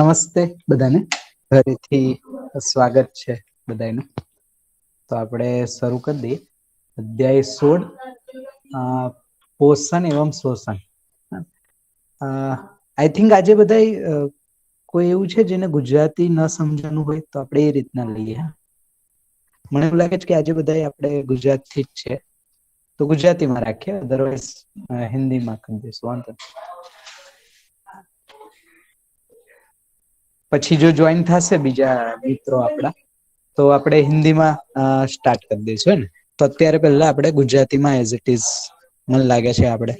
નમસ્તે બધાને ફરીથી સ્વાગત છે બધાનું. તો આપણે શરૂ કરી દઈએ અધ્યાય 16 પોષણ એવં શોષણ. આઈ થિંક આજે બધા કોઈ એવું છે જેને ગુજરાતી ન સમજવાનું હોય તો આપણે એ રીતના લઈએ. મને એવું લાગે છે કે આજે બધા આપણે ગુજરાતથી જ છે તો ગુજરાતીમાં રાખીએ, અધરવાઇઝ હિન્દીમાં કરી દઈશું, વાંધો નહીં. પછી જો જોઈન થશે બીજા મિત્રો આપડા તો આપણે હિન્દીમાં સ્ટાર્ટ કરી દઈશું ને. તો અત્યારે પહેલા આપણે ગુજરાતીમાં એઝ ઇટ ઇઝ મને લાગે છે આપણે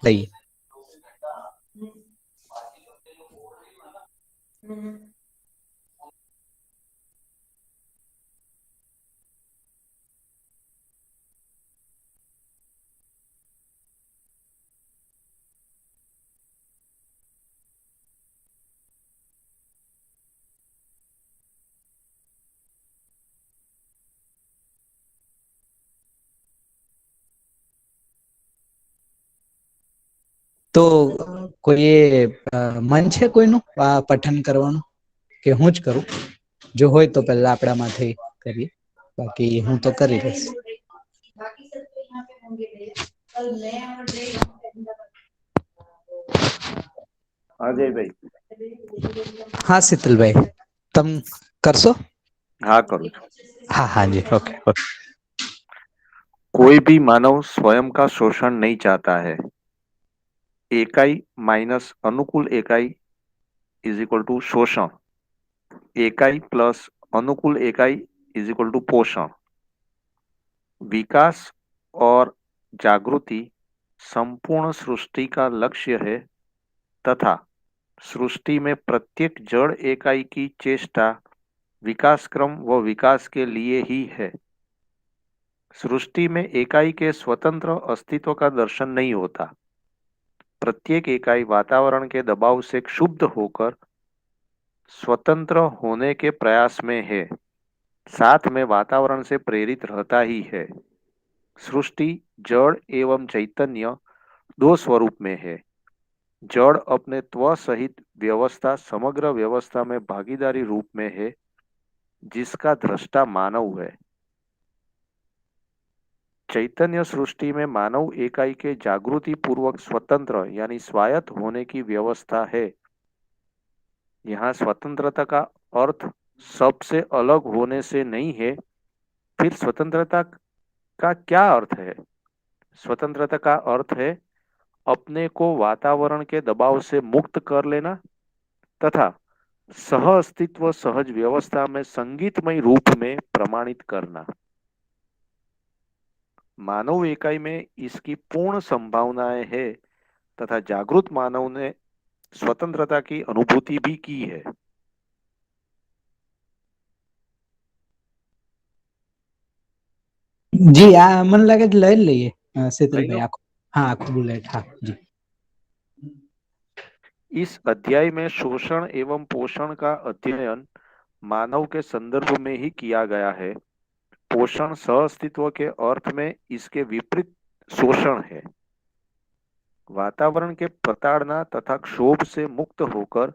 લઈએ. તો કોઈ મન છે કોઈનું આ પઠન કરવાનું કે હું જ કરું? જો હોય તો પહેલા આપણામાંથી કરીએ, બાકી હું તો કરી લઈશ. અજયભાઈ. હા શીતલભાઈ, તમ કરશો? हाँ करूँ। हाँ हाँ जी, ओके ओके। कोई भी मानव स्वयं का शोषण नहीं चाहता है। इकाई माइनस अनुकूल इकाई इज इक्वल टू शोषण। इकाई प्लस अनुकूल इकाई इज इक्वल टू पोषण। विकास और जागृति संपूर्ण सृष्टि का लक्ष्य है तथा सृष्टि में प्रत्येक जड़ इकाई की चेष्टा विकास क्रम व विकास के लिए ही है। सृष्टि में इकाई के स्वतंत्र अस्तित्व का दर्शन नहीं होता। प्रत्येक इकाई वातावरण के दबाव से क्षुब्ध होकर स्वतंत्र होने के प्रयास में है, साथ में वातावरण से प्रेरित रहता ही है। सृष्टि जड़ एवं चैतन्य दो स्वरूप में है। जड़ अपने त्व सहित व्यवस्था समग्र व्यवस्था में भागीदारी रूप में है, जिसका दृष्टा मानव है। चैतन्य सृष्टि में मानव इकाई के जागृति पूर्वक स्वतंत्र यानी स्वायत्त होने की व्यवस्था है। यहाँ स्वतंत्रता का अर्थ सबसे अलग होने से नहीं है। फिर स्वतंत्रता का क्या अर्थ है? स्वतंत्रता का अर्थ है अपने को वातावरण के दबाव से मुक्त कर लेना तथा सह अस्तित्व सहज व्यवस्था में संगीतमय रूप में प्रमाणित करना। मानव इकाई में इसकी पूर्ण संभावनाएं है तथा जागृत मानव ने स्वतंत्रता की अनुभूति भी की है। જી આ મને લાગે લઈ લઈએ લઈ શીતલભાઈ લો। આખું. હા આખું બુલેટ, હા જી. इस अध्याय में शोषण एवं पोषण का अध्ययन मानव के संदर्भ में ही किया गया है। पोषण सह अस्तित्व के अर्थ में इसके विपरीत शोषण है। वातावरण के प्रताड़ना तथा क्षोभ से मुक्त होकर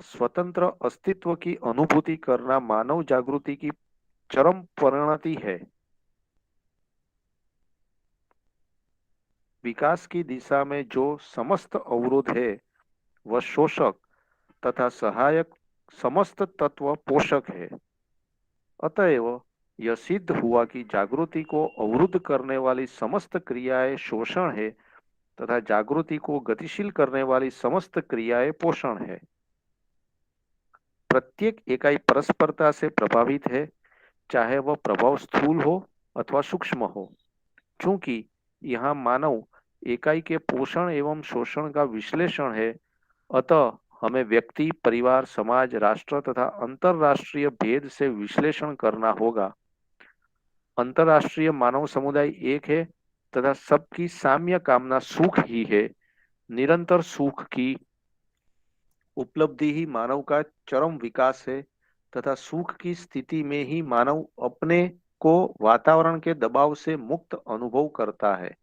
स्वतंत्र अस्तित्व की अनुभूति करना मानव जागृति की चरम परिणति है। विकास की दिशा में जो समस्त अवरोध है वह शोषक तथा सहायक समस्त तत्व पोषक है। अतएव यह सिद्ध हुआ कि जागृति को अवरुद्ध करने वाली समस्त क्रियाएं शोषण है तथा जागृति को गतिशील करने वाली समस्त क्रियाएं पोषण है। प्रत्येक इकाई परस्परता से प्रभावित है, चाहे वह प्रभाव स्थूल हो अथवा सूक्ष्म हो। चूंकि यहाँ मानव इकाई के पोषण एवं शोषण का विश्लेषण है, अतः हमें व्यक्ति, परिवार, समाज, राष्ट्र तथा अंतरराष्ट्रीय भेद से विश्लेषण करना होगा। अंतरराष्ट्रीय मानव समुदाय एक है तथा सबकी साम्य कामना सुख ही है। निरंतर सुख की उपलब्धि ही मानव का चरम विकास है तथा सुख की स्थिति में ही मानव अपने को वातावरण के दबाव से मुक्त अनुभव करता है।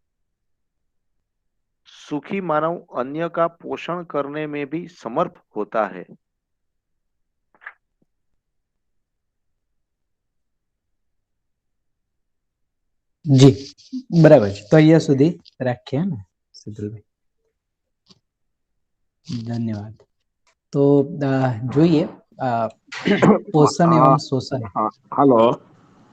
सुखी मानव अन्य का पोषण करने में भी समर्थ होता है। જી બરાબર છે. તો અહીંયા સુધી રાખીએ ને સિદ્ધલભાઈ. ધન્યવાદ. તો જોઈએ પોષણ એવં શોષણ. હાલો.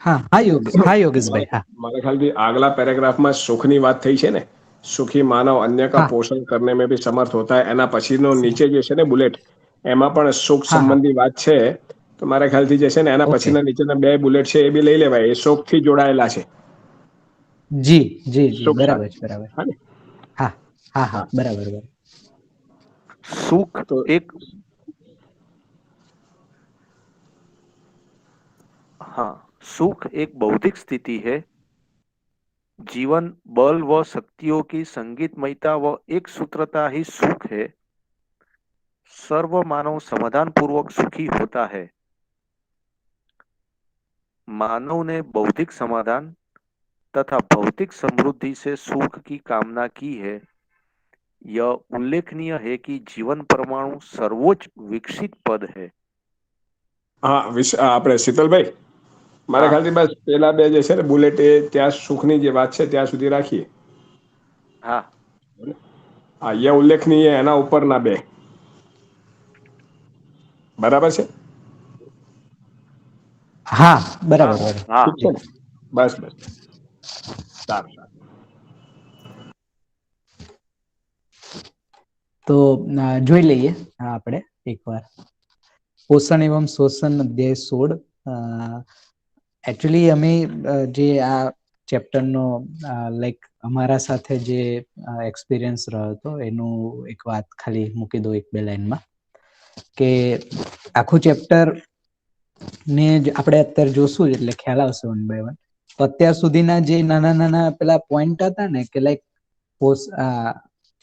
હા યોગેશભાઈ. હા, મારા ખ્યાલથી આગલા પેરેગ્રાફમાં સુખની વાત થઈ છે ને, સુખી માનવ અન્ય કા હા, પોષણ કરને में भी समर्थ होता है, એના પછીનો સમજ. નીચે જે છે ને બુલેટ, એમાં પણ સુખ હા હા, સંબંધી વાત છે. તો મારા ખ્યાલથી જે છે ને એના ઓકે. પછીના નીચેના 2 બુલેટ છે એ બી લઈ લેવાય, એ શોખ થી જોડાયેલા છે. જી સુખ બરાબર સાથે. છે, બરાબર. હા ને? હા હા. બરાબર. સુખ તો એક हाँ, सुख एक बौद्धिक स्थिति है। जीवन बल व शक्तियों की संगीतमयता व एक सूत्रता ही सुख है। सर्व मानव समाधान पूर्वक सुखी होता है। मानव ने बौद्धिक समाधान तथा भौतिक समृद्धि से सुख की कामना की है। यह उल्लेखनीय है कि जीवन परमाणु सर्वोच्च विकसित पद है। હા, આપણે શીતલભાઈ, મારા हाँ ખ્યાલથી બસ પેલા 2 જે છે ને બુલેટ, એ ત્યાં સુખની જે વાત છે ત્યાં સુધી રાખીએ. हाँ અહીંયા ઉલ્લેખનીય એના ઉપરના 2 બરાબર છે. હા हाँ બરાબર. हाँ ઠીક છે ને? બસ સારું. તો જોઈ લઈએ આપણે એકવાર પોષણ એવં શોષણ અધ્યાય 16. એકચ્યુઅલી અમે જે આ ચેપ્ટરનો લાઈક અમારા સાથે જે એક્સપિરિયન્સ રહ્યો હતો એનું એક વાત ખાલી મૂકી દો 1-2 લાઈનમાં, કે આખું ચેપ્ટર ને આપણે અત્યારે જોશું એટલે ખ્યાલ આવશે 1 by 1. તો અત્યાર સુધીના જે નાના પેલા પોઈન્ટ હતા ને, કે લાઈક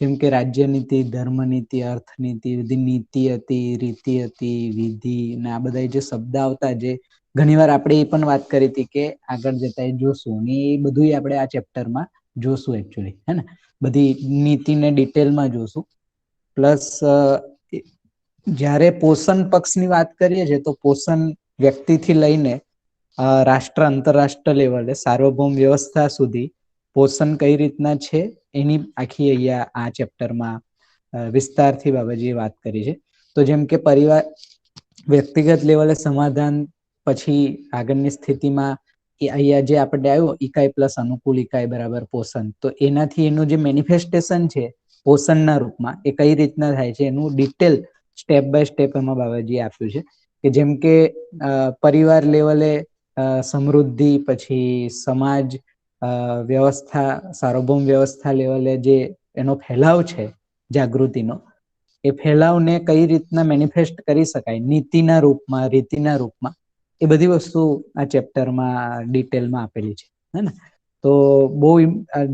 જેમ કે રાજ્ય નીતિ, ધર્મ નીતિ, અર્થનીતિ, બધી નીતિ હતી, રીતિ હતી, વિધિ ને આ બધા જે શબ્દ આવતા, જે ઘણી વાર આપણે એ પણ વાત કરી હતી કે આગળ જતા એ જોશું, અને એ બધું આપણે આ ચેપ્ટરમાં જોશું એકચ્યુઅલી, હે ને. બધી નીતિને ડિટેલમાં જોશું. પ્લસ જ્યારે પોષણ પક્ષની વાત કરીએ છીએ તો પોષણ વ્યક્તિથી લઈને રાષ્ટ્ર, આંતરરાષ્ટ્ર લેવલે સાર્વભૌમ વ્યવસ્થા સુધી પોષણ કઈ રીતના છે એની આખી અહીંયા આ ચેપ્ટરમાં વિસ્તારથી બાબાજીએ વાત કરી છે. તો જેમ કે પરિવાર વ્યક્તિગત લેવલે સમાધાન, પછી આગળની સ્થિતિમાં અહીંયા જે આપણે આવ્યું ઇકાઈ પ્લસ અનુકૂળ ઇકાઈ બરાબર પોષણ, તો એનાથી એનું જે મેનિફેસ્ટેશન છે પોષણના રૂપમાં, એ કઈ રીતના થાય છે એનું ડિટેલ સ્ટેપ બાય સ્ટેપ એમાં બાબાજીએ આપ્યું છે. કે જેમ કે પરિવાર લેવલે સમૃદ્ધિ, પછી સમાજ વ્યવસ્થા, સાર્વભૌમ વ્યવસ્થા લેવલે જે એનો ફેલાવ છે જાગૃતિનો, એ ફેલાવને કઈ રીતના મેનિફેસ્ટ કરી શકાય નીતિના રૂપમાં, રીતિના રૂપમાં, એ બધી વસ્તુ આ ચેપ્ટરમાં ડિટેલમાં આપેલી છે, હે ને. તો બહુ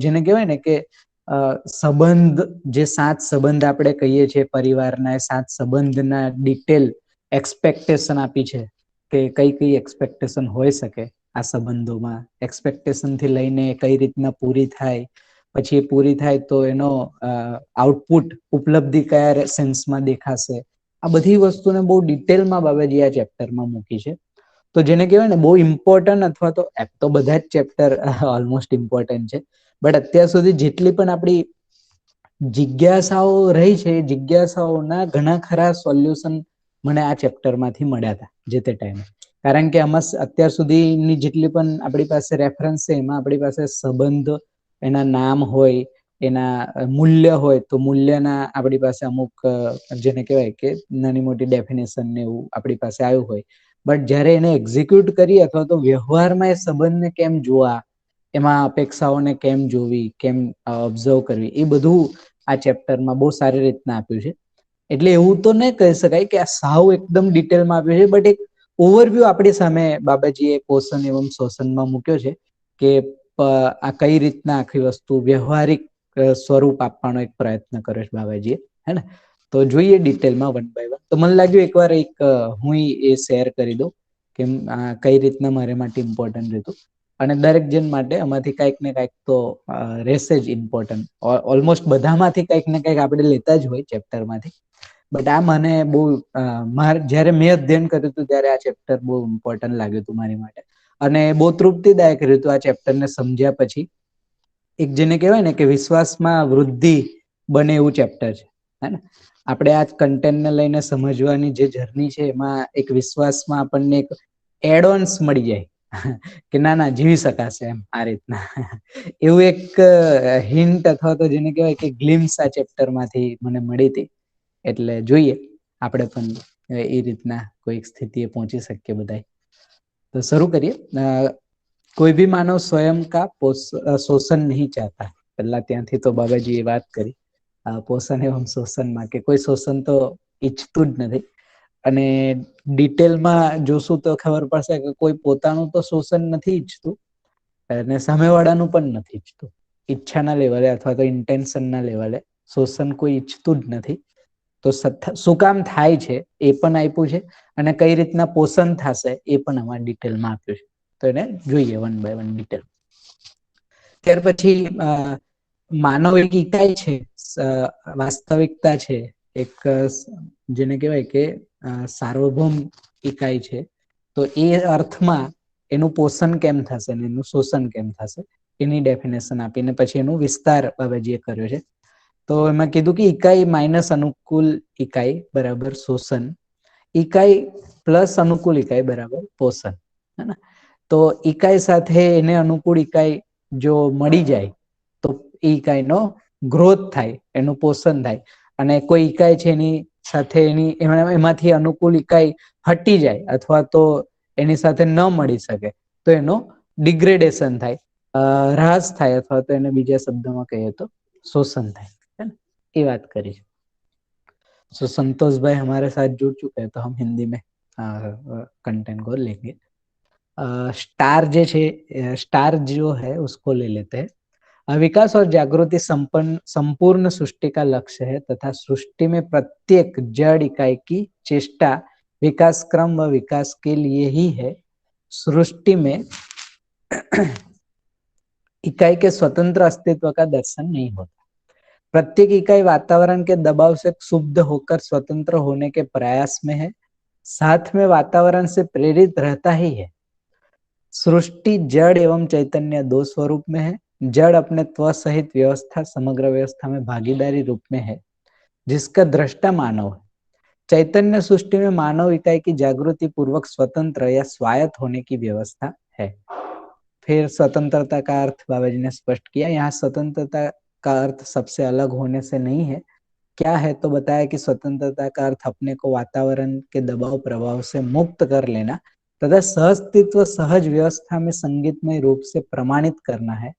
જેને કહેવાય ને કે સંબંધ, જે 7 સંબંધ આપણે કહીએ છીએ પરિવારના, એ 7 સંબંધના ડિટેલ એક્સપેક્ટેશન આપી છે, કે કઈ એક્સપેક્ટેશન હોઈ શકે આ સંબંધોમાં, એક્સપેક્ટેશન થી લઈને કઈ રીતના પૂરી થાય, પછી એ પૂરી થાય તો એનો આઉટપુટ, ઉપલબ્ધિ કયા સેન્સમાં દેખાશે, આ બધી વસ્તુને બહુ ડિટેલમાં બાબાજી આ ચેપ્ટરમાં મૂકી છે. તો જેને કહેવાય ને બહુ ઇમ્પોર્ટન્ટ, અથવા તો એમ તો બધા જ ચેપ્ટર ઓલમોસ્ટ ઇમ્પોર્ટન્ટ છે, બટ અત્યાર સુધી જેટલી પણ આપણી જિજ્ઞાસાઓ રહી છે, એ જિજ્ઞાસાઓના ઘણા ખરા સોલ્યુશન મને આ ચેપ્ટરમાંથી મળ્યા હતા જે તે ટાઈમે. કારણ કે આમાં અત્યાર સુધીની જેટલી પણ આપણી પાસે રેફરન્સ છે, એમાં આપણી પાસે સંબંધ, એના નામ હોય, એના મૂલ્ય હોય, તો મૂલ્યના આપણી પાસે અમુક જેને કહેવાય કે નાની મોટી ડેફિનેશન ને એવું આપણી પાસે આવ્યું હોય, બટ જ્યારે એને એક્ઝિક્યુટ કરીએ અથવા તો વ્યવહારમાં એ સંબંધને કેમ જોવા, એમાં અપેક્ષાઓને કેમ જોવી, કેમ ઓબ્ઝર્વ કરવી, એ બધું આ ચેપ્ટરમાં બહુ સારી રીતના આપ્યું છે. એટલે એવું તો નહીં કહી શકાય કે આ સાવ એકદમ ડિટેલમાં આપ્યું છે, બટ એક ઓવરવ્યૂ આપણી સામે બાબાજીએ પોષણ એવં શોષણમાં મૂક્યો છે, કે આ કઈ રીતના આખી વસ્તુ વ્યવહારિક સ્વરૂપ આપવાનો એક પ્રયત્ન કર્યો છે બાબાજીએ, હે ને. તો જોઈએ ડિટેલમાં 1 by 1. તો મને લાગ્યું એકવાર હું એ શેર કરી દઉં કે કઈ રીતના મારે માટે ઇમ્પોર્ટન્ટ હતું, અને દરેક જણ માટે આમાંથી કંઈક ને કંઈક તો રહેશે જ ઇમ્પોર્ટન્ટ. ઓલમોસ્ટ બધામાંથી કંઈક ને કંઈક આપણે લેતા જ હોય ચેપ્ટરમાંથી, બટ આ મને બહુ જ્યારે મેં અધ્યયન કર્યું હતું ત્યારે આ ચેપ્ટર બહુ ઇમ્પોર્ટન્ટ લાગ્યું હતું મારી માટે. અને બહુ તૃપ્તિદાયક રહ્યું આ ચેપ્ટરને સમજ્યા પછી. એક જેને કહેવાય ને કે વિશ્વાસમાં વૃદ્ધિ બને એવું ચેપ્ટર છે, હે ને. આપણે આ કન્ટેન્ટને લઈને સમજવાની જે જર્ની છે એમાં એક વિશ્વાસમાં આપણને એક એડવાન્સ મળી જાય કે ના ના જીવી શકાશે એમ આ રીતના. એવું એક હિન્ટ અથવા તો જેને કહેવાય કે ગ્લિમ્સ આ ચેપ્ટર માંથી મને મળી હતી. એટલે જોઈએ આપણે પણ એ રીતના કોઈક સ્થિતિએ પહોંચી શકીએ બધા. તો શરૂ કરીએ. કોઈ ભી માનવ સ્વયં કા શોષણ નહીં ચાહતા. પેલા ત્યાંથી તો બાબાજી એ વાત કરી પોષણ એવં શોષણમાં કે કોઈ શોષણ તો ઈચ્છતું જ નથી. અને ડિટેલમાં જોશું તો ખબર પડશે કે કોઈ પોતાનું તો શોષણ નથી ઈચ્છતું અને સામે વાળાનું પણ નથી ઈચ્છતું. ઈચ્છાના લેવલે અથવા તો ઇન્ટેન્શન ના લેવલે શોષણ કોઈ ઈચ્છતું જ નથી. તો શું કામ થાય છે એ પણ આપ્યું છે અને કઈ રીતના પોષણ થશે એ પણ આમાં ડિટેલમાં આપ્યું છે. તો એને જોઈએ વન બાય વન ડિટેલ. ત્યાર પછી માનવ એક ઇકાઈ છે, વાસ્તવિકતા છે, એક જેને કહેવાય કે સાર્વભૌમ ઇકાઈ છે. તો એ અર્થમાં એનું પોષણ કેમ થશે ને એનું શોષણ કેમ થશે એની ડેફિનેશન આપીને પછી એનું વિસ્તાર બાબાજીએ કર્યો છે. તો એમાં કીધું કે ઇકાઈ માઇનસ અનુકૂલ ઇકાઈ બરાબર શોષણ, ઇકાઈ પ્લસ અનુકૂલ ઇકાઈ બરાબર પોષણ. તો ઇકાઈ સાથે એને અનુકૂળ ઇકાઈ જો મળી જાય તો એ ઇકાઈ નો ગ્રોથ થાય, એનું પોષણ થાય. અને કોઈ ઇકાઈ છે એની સાથે એમાંથી અનુકૂળ ઇકાઈ હટી જાય અથવા તો એની સાથે ન મળી શકે તો એનો ડિગ્રેડેશન થાય, હ્રાસ થાય અથવા તો એને બીજા શબ્દોમાં કહીએ તો शोषण થાય. ये बात करी. सो संतोष भाई हमारे साथ जुड़ चुके हैं तो हम हिंदी में कंटेंट को लेंगे. स्टार जे छे, स्टार जो है उसको ले लेते हैं. विकास और जागृति संपूर्ण सृष्टि का लक्ष्य है तथा सृष्टि में प्रत्येक जड़ इकाई की चेष्टा विकास क्रम व विकास के लिए ही है. सृष्टि में इकाई के स्वतंत्र अस्तित्व का दर्शन नहीं होता. प्रत्येक इकाई वातावरण के दबाव से क्षुब्ध होकर स्वतंत्र होने के प्रयास में है, साथ में वातावरण से प्रेरित रहता ही है. सृष्टि जड़ एवं चैतन्य दो स्वरूप में है. जड़ अपने त्व सहित व्यवस्था समग्र व्यवस्था में भागीदारी रूप में है जिसका दृष्टा मानव है. चैतन्य सृष्टि में मानव इकाई की जागृति पूर्वक स्वतंत्र या स्वायत्त होने की व्यवस्था है. फिर स्वतंत्रता का अर्थ बाबा जी ने स्पष्ट किया. यहाँ स्वतंत्रता का अर्थ सबसे अलग होने से नहीं है. क्या है तो बताया कि स्वतंत्रता का अर्थ अपने को वातावरण के दबाव प्रभाव से मुक्त कर लेना तथा सहअस्तित्व सहज व्यवस्था में संगीतमय रूप से प्रमाणित करना है.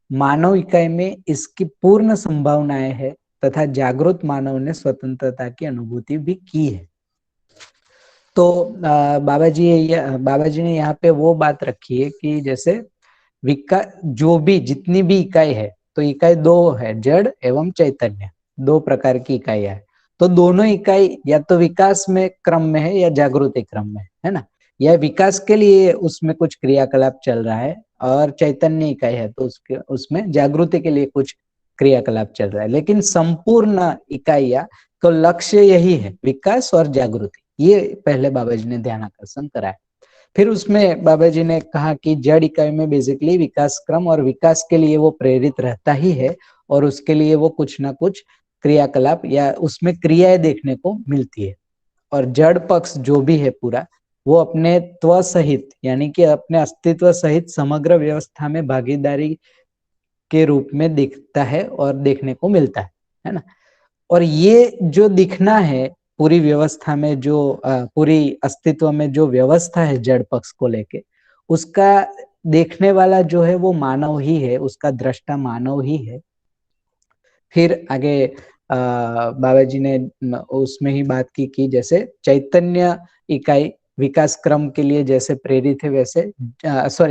मानव इकाई में इसकी पूर्ण संभावनाएं है तथा जागृत मानव ने स्वतंत्रता की अनुभूति भी की है. तो बाबाजी ने यहाँ पे वो बात रखी है कि जैसे जो भी जितनी भी इकाई है तो इकाई दो है, जड़ एवं चैतन्य, दो प्रकार की इकाई है. तो दोनों इकाई या तो विकास में क्रम में है या जागृति क्रम में है ना. यह विकास के लिए उसमें कुछ क्रियाकलाप चल रहा है और चैतन्य इकाई है तो उसमें जागृति के लिए कुछ क्रियाकलाप चल रहा है. लेकिन संपूर्ण इकाइयां तो लक्ष्य यही है, विकास और जागृति. ये पहले बाबा जी ने ध्यान आकर्षण कराया. फिर उसमें बाबा जी ने कहा कि जड़ इकाई में बेसिकली विकास क्रम और विकास के लिए वो प्रेरित रहता ही है और उसके लिए वो कुछ ना कुछ क्रियाकलाप या उसमें क्रियाएं देखने को मिलती है. और जड़ पक्ष जो भी है पूरा वो अपने त्व सहित यानी कि अपने अस्तित्व सहित समग्र व्यवस्था में भागीदारी के रूप में दिखता है और देखने को मिलता है ना. और ये जो दिखना है पूरी व्यवस्था में, जो पूरी अस्तित्व में जो व्यवस्था है जड़ पक्ष को लेके, उसका देखने वाला जो है वो मानव ही है, उसका दृष्टा मानव ही है. फिर आगे बाबा जी ने उसमें ही बात की कि जैसे चैतन्य इकाई विकास क्रम के लिए जैसे प्रेरित है वैसे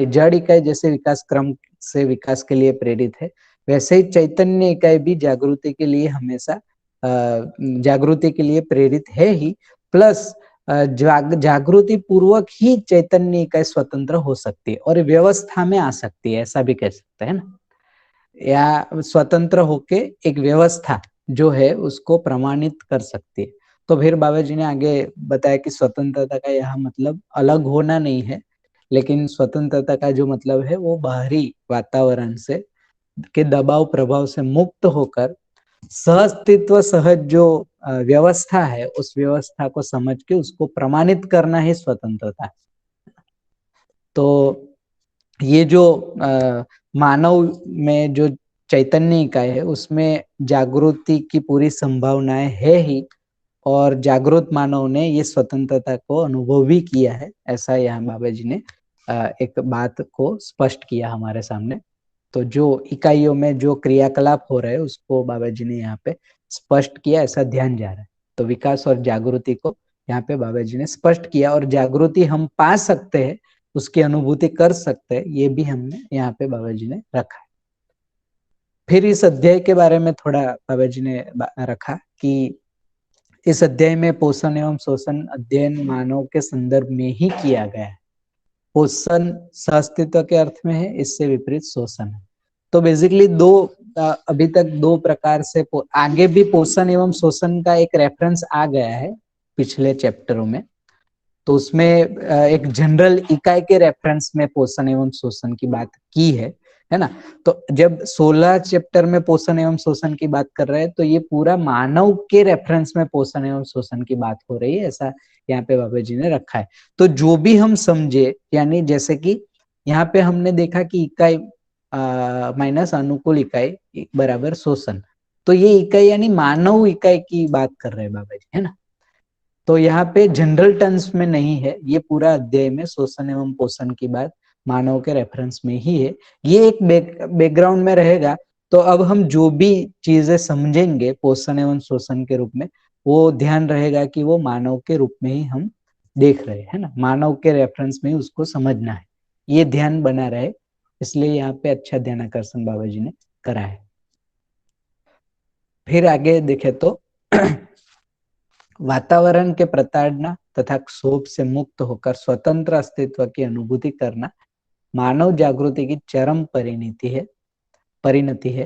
जड़ इकाई जैसे विकास क्रम से विकास के लिए प्रेरित है, वैसे ही चैतन्य इकाई भी जागृति के लिए हमेशा जागृति के लिए प्रेरित है ही. प्लस जागृति पूर्वक ही चैतन्य इकाई स्वतंत्र हो सकती है और व्यवस्था में आ सकती है, ऐसा भी कह सकते हैं ना. या स्वतंत्र होके एक व्यवस्था जो है उसको प्रमाणित कर सकती है. तो फिर बाबा जी ने आगे बताया कि स्वतंत्रता का यह मतलब अलग होना नहीं है, लेकिन स्वतंत्रता का जो मतलब है वो बाहरी वातावरण से के दबाव प्रभाव से मुक्त होकर सहअस्तित्व सहज जो व्यवस्था है उस व्यवस्था को समझ के उसको प्रमाणित करना ही स्वतंत्रता है। तो ये जो मानव में जो चैतन्य इकाई है उसमें जागृति की पूरी संभावनाएं है ही, और जागृत मानव ने ये स्वतंत्रता को अनुभव भी किया है, ऐसा यहाँ बाबा जी ने एक बात को स्पष्ट किया हमारे सामने। तो जो इकाइयों में जो क्रियाकलाप हो रहे हैं उसको बाबा जी ने यहाँ पे स्पष्ट किया, ऐसा ध्यान जा रहा है। तो विकास और जागृति को यहाँ पे बाबा जी ने स्पष्ट किया, और जागृति हम पा सकते हैं, उसकी अनुभूति कर सकते हैं, ये भी हमने यहाँ पे बाबा जी ने रखा है। फिर इस अध्याय के बारे में थोड़ा बाबा जी ने रखा कि इस अध्याय में पोषण एवं शोषण अध्ययन मानव के संदर्भ में ही किया गया है। पोषण सहअस्तित्व के अर्थ में है, इससे विपरीत शोषण है। तो बेसिकली अभी तक दो प्रकार से आगे भी पोषण एवं शोषण का एक रेफरेंस आ गया है पिछले चैप्टरों में। तो उसमें एक जनरल इकाई के रेफरेंस में पोषण एवं शोषण की बात की है ना। तो जब 16 चैप्टर में पोषण एवं शोषण की बात कर रहे हैं तो ये पूरा मानव के रेफरेंस में पोषण एवं शोषण की बात हो रही है, ऐसा यहाँ पे बाबा जी ने रखा है। तो जो भी हम समझे, यानी जैसे कि यहाँ पे हमने देखा कि इकाई माइनस अनुकूल इकाई बराबर शोषण, तो ये इकाई यानी मानव इकाई की बात कर रहे हैं बाबा जी, है ना। तो यहाँ पे जनरल टर्म्स में नहीं है, ये पूरा अध्याय में शोषण एवं पोषण की बात मानव के रेफरेंस में ही है। ये एक बैकग्राउंड में रहेगा। तो अब हम जो भी चीजें समझेंगे पोषण एवं शोषण के रूप में, वो ध्यान रहेगा कि वो मानव के रूप में ही हम देख रहे हैं ना, मानव के रेफरेंस में ही उसको समझना है, ये ध्यान बना रहे। इसलिए यहाँ पे अच्छा ध्यान आकर्षण बाबा जी ने करा है। फिर आगे देखे तो वातावरण के प्रताड़ना तथा क्षोभ से मुक्त होकर स्वतंत्र अस्तित्व की अनुभूति करना मानव जागृति की चरम परिणति है।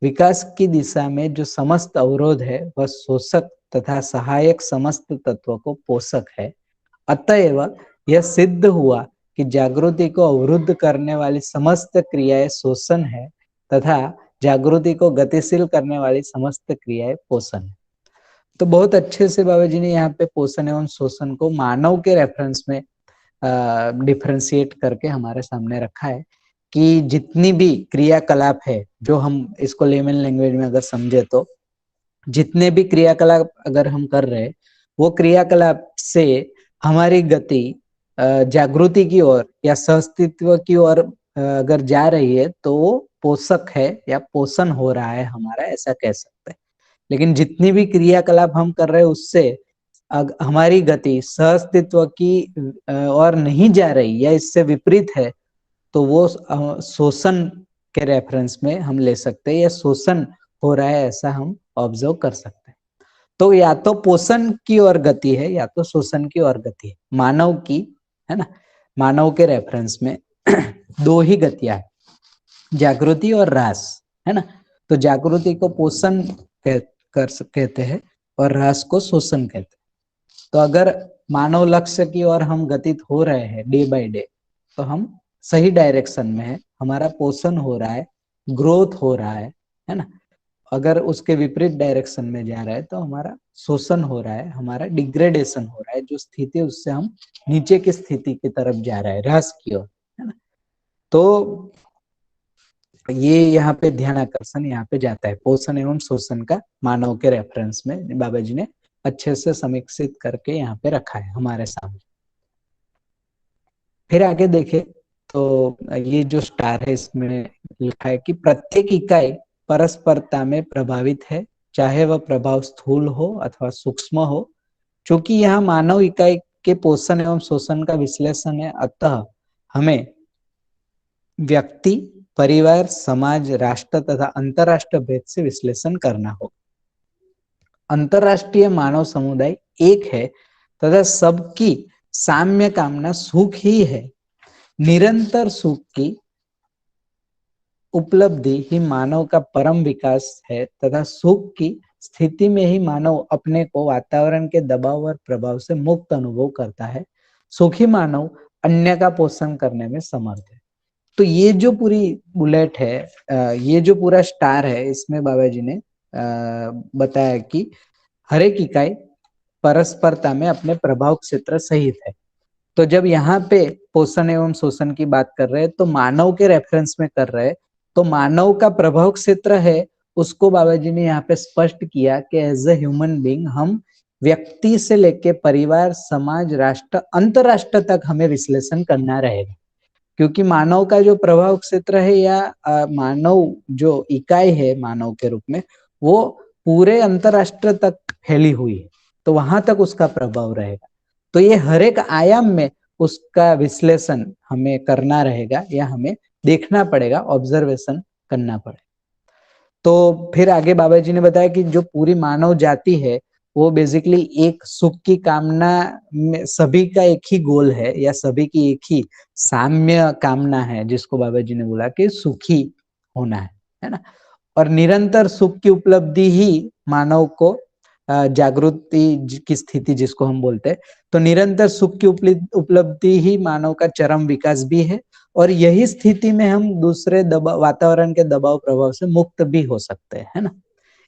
विकास की दिशा में जो समस्त अवरोध है वह शोषक तथा सहायक समस्त तत्व को पोषक है। अतएव यह सिद्ध हुआ कि जागृति को अवरुद्ध करने वाली समस्त क्रियाएं शोषण है तथा जागृति को गतिशील करने वाली समस्त क्रियाएं पोषण है। तो बहुत अच्छे से बाबा जी ने यहाँ पे पोषण एवं शोषण को मानव के रेफरेंस में डिफरेंशिएट करके हमारे सामने रखा है कि जितनी भी क्रियाकलाप है, जो हम इसको लेमन लैंग्वेज में अगर समझे तो जितने भी क्रियाकलाप अगर हम कर रहे हैं, वो क्रियाकलाप से हमारी गति जागृति की ओर या सहअस्तित्व की ओर अगर जा रही है तो वो पोषक है या पोषण हो रहा है हमारा, ऐसा कह सकते हैं। लेकिन जितनी भी क्रियाकलाप हम कर रहे हैं उससे हमारी गति सहअस्तित्व की और नहीं जा रही या इससे विपरीत है, तो वो शोषण के रेफरेंस में हम ले सकते हैं, या शोषण हो रहा है ऐसा हम ऑब्जर्व कर सकते हैं। तो या तो पोषण की ओर गति है या तो शोषण की ओर गति है मानव की, है ना। मानव के रेफरेंस में दो ही गतियां है, जागृति और ह्रास, है ना। तो जागृति को पोषण कहते हैं और ह्रास को शोषण कहते हैं। तो अगर मानव लक्ष्य की ओर हम गतित हो रहे हैं डे बाय डे, तो हम सही डायरेक्शन में है, हमारा पोषण हो रहा है, ग्रोथ हो रहा है ना। अगर उसके विपरीत डायरेक्शन में जा रहा है तो हमारा शोषण हो रहा है, हमारा डिग्रेडेशन हो रहा है, जो स्थिति उससे हम नीचे की स्थिति की तरफ जा रहा है, ह्रास की ओर, है ना। तो ये यहाँ पे ध्यान आकर्षण यहाँ पे जाता है पोषण एवं शोषण का मानव के रेफरेंस में बाबा जी ने अच्छे से समीक्षित करके यहाँ पे रखा है हमारे सामने। फिर आगे देखे तो ये जो स्टार है इसमें लिखा है कि प्रत्येक इकाई परस्परता में प्रभावित है, चाहे वह प्रभाव स्थूल हो अथवा सूक्ष्म हो। चूंकि यहाँ मानव इकाई के पोषण एवं शोषण का विश्लेषण है, अतः हमें व्यक्ति, परिवार, समाज, राष्ट्र तथा अंतरराष्ट्रीय भेद से विश्लेषण करना होगा। अंतरराष्ट्रीय मानव समुदाय एक है तथा सबकी साम्य कामना सुख ही है। निरंतर सुख की उपलब्धि ही मानव का परम विकास है तथा सुख की स्थिति में ही मानव अपने को वातावरण के दबाव और प्रभाव से मुक्त अनुभव करता है। सुखी मानव अन्य का पोषण करने में समर्थ है। तो ये जो पूरी बुलेट है, ये जो पूरा स्टार है, इसमें बाबा जी ने बताया कि हर एक इकाई परस्परता में अपने प्रभाव क्षेत्र सहित है। तो जब यहाँ पे पोषण एवं शोषण की बात कर रहे हैं तो मानव के रेफरेंस में कर रहे हैं, तो मानव का प्रभाव क्षेत्र है, उसको बाबा जी ने यहाँ पे स्पष्ट किया कि एज ए ह्यूमन बीइंग हम व्यक्ति से लेके परिवार, समाज, राष्ट्र, अंतरराष्ट्र तक हमें विश्लेषण करना रहेगा। क्योंकि मानव का जो प्रभाव क्षेत्र है या मानव जो इकाई है मानव के रूप में, वो पूरे अंतरराष्ट्र तक फैली हुई है, तो वहां तक उसका प्रभाव रहेगा। तो ये हर एक आयाम में उसका विश्लेषण हमें करना रहेगा या हमें देखना पड़ेगा, ऑब्जर्वेशन करना पड़ेगा। तो फिर आगे बाबा जी ने बताया कि जो पूरी मानव जाति है वो बेसिकली एक सुख की कामना में, सभी का एक ही गोल है या सभी की एक ही साम्य कामना है, जिसको बाबा जी ने बोला कि सुखी होना है ना। और निरंतर सुख की उपलब्धि ही मानव को जागृति की स्थिति जिसको हम बोलते हैं, तो निरंतर सुख की उपलब्धि ही मानव का चरम विकास भी है। और यही स्थिति में हम दूसरे दबाव, वातावरण के दबाव प्रभाव से मुक्त भी हो सकते हैं, है ना।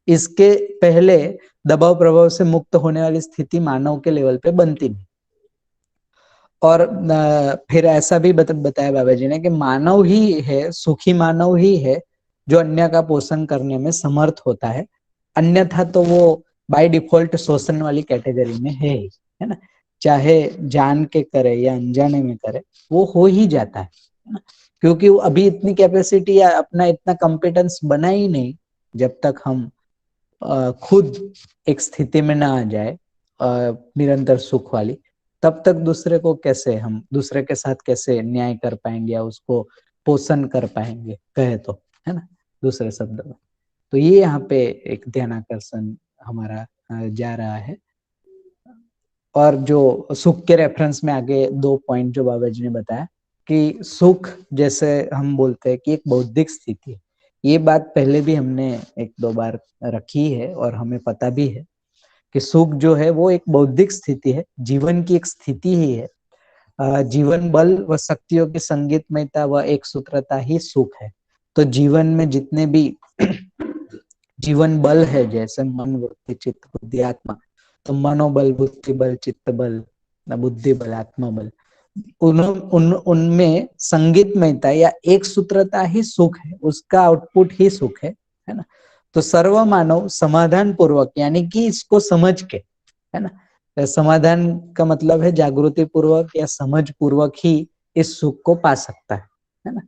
इसके पहले दबाव प्रभाव से मुक्त होने वाली स्थिति मानव के लेवल पे बनती नहीं। और फिर ऐसा भी बताया बाबा जी ने कि मानव ही है, सुखी मानव ही है जो अन्य का पोषण करने में समर्थ होता है, अन्यथा तो वो बाय डिफॉल्ट शोषण वाली कैटेगरी में है ही, है ना। चाहे जान के करे या अनजाने में करे, वो हो ही जाता है ना। क्योंकि वो अभी इतनी कैपेसिटी या अपना इतना कॉम्पिटेंस बना ही नहीं, जब तक हम खुद एक स्थिति में ना आ जाए निरंतर सुख वाली, तब तक दूसरे को कैसे, हम दूसरे के साथ कैसे न्याय कर पाएंगे या उसको पोषण कर पाएंगे, कहे तो, है ना, दूसरे शब्द में। तो ये यहाँ पे एक ध्यान आकर्षण हमारा जा रहा है। और जो सुख के रेफरेंस में आगे 2 पॉइंट जो बाबा जी ने बताया कि सुख जैसे हम बोलते हैं कि एक बौद्धिक स्थिति है, ये बात पहले भी हमने 1-2 बार रखी है और हमें पता भी है कि सुख जो है वो एक बौद्धिक स्थिति है, जीवन की एक स्थिति ही है। जीवन बल व शक्तियों की संगीतमयता व एक सूत्रता ही सुख है। तो जीवन में जितने भी जीवन बल है, जैसे मन, वृत्ति, चित्त, बुद्धि, आत्मा, तो मनोबल, बुद्धि बल, चित्त बल, बुद्धि बल, आत्मा बल, उनमें संगीतमयता या एक सूत्रता ही सुख है, उसका आउटपुट ही सुख है ना। तो सर्व मानव समाधान पूर्वक, यानी कि इसको समझ के, है ना, समाधान का मतलब है जागृति पूर्वक या समझ पूर्वक ही इस सुख को पा सकता है ना।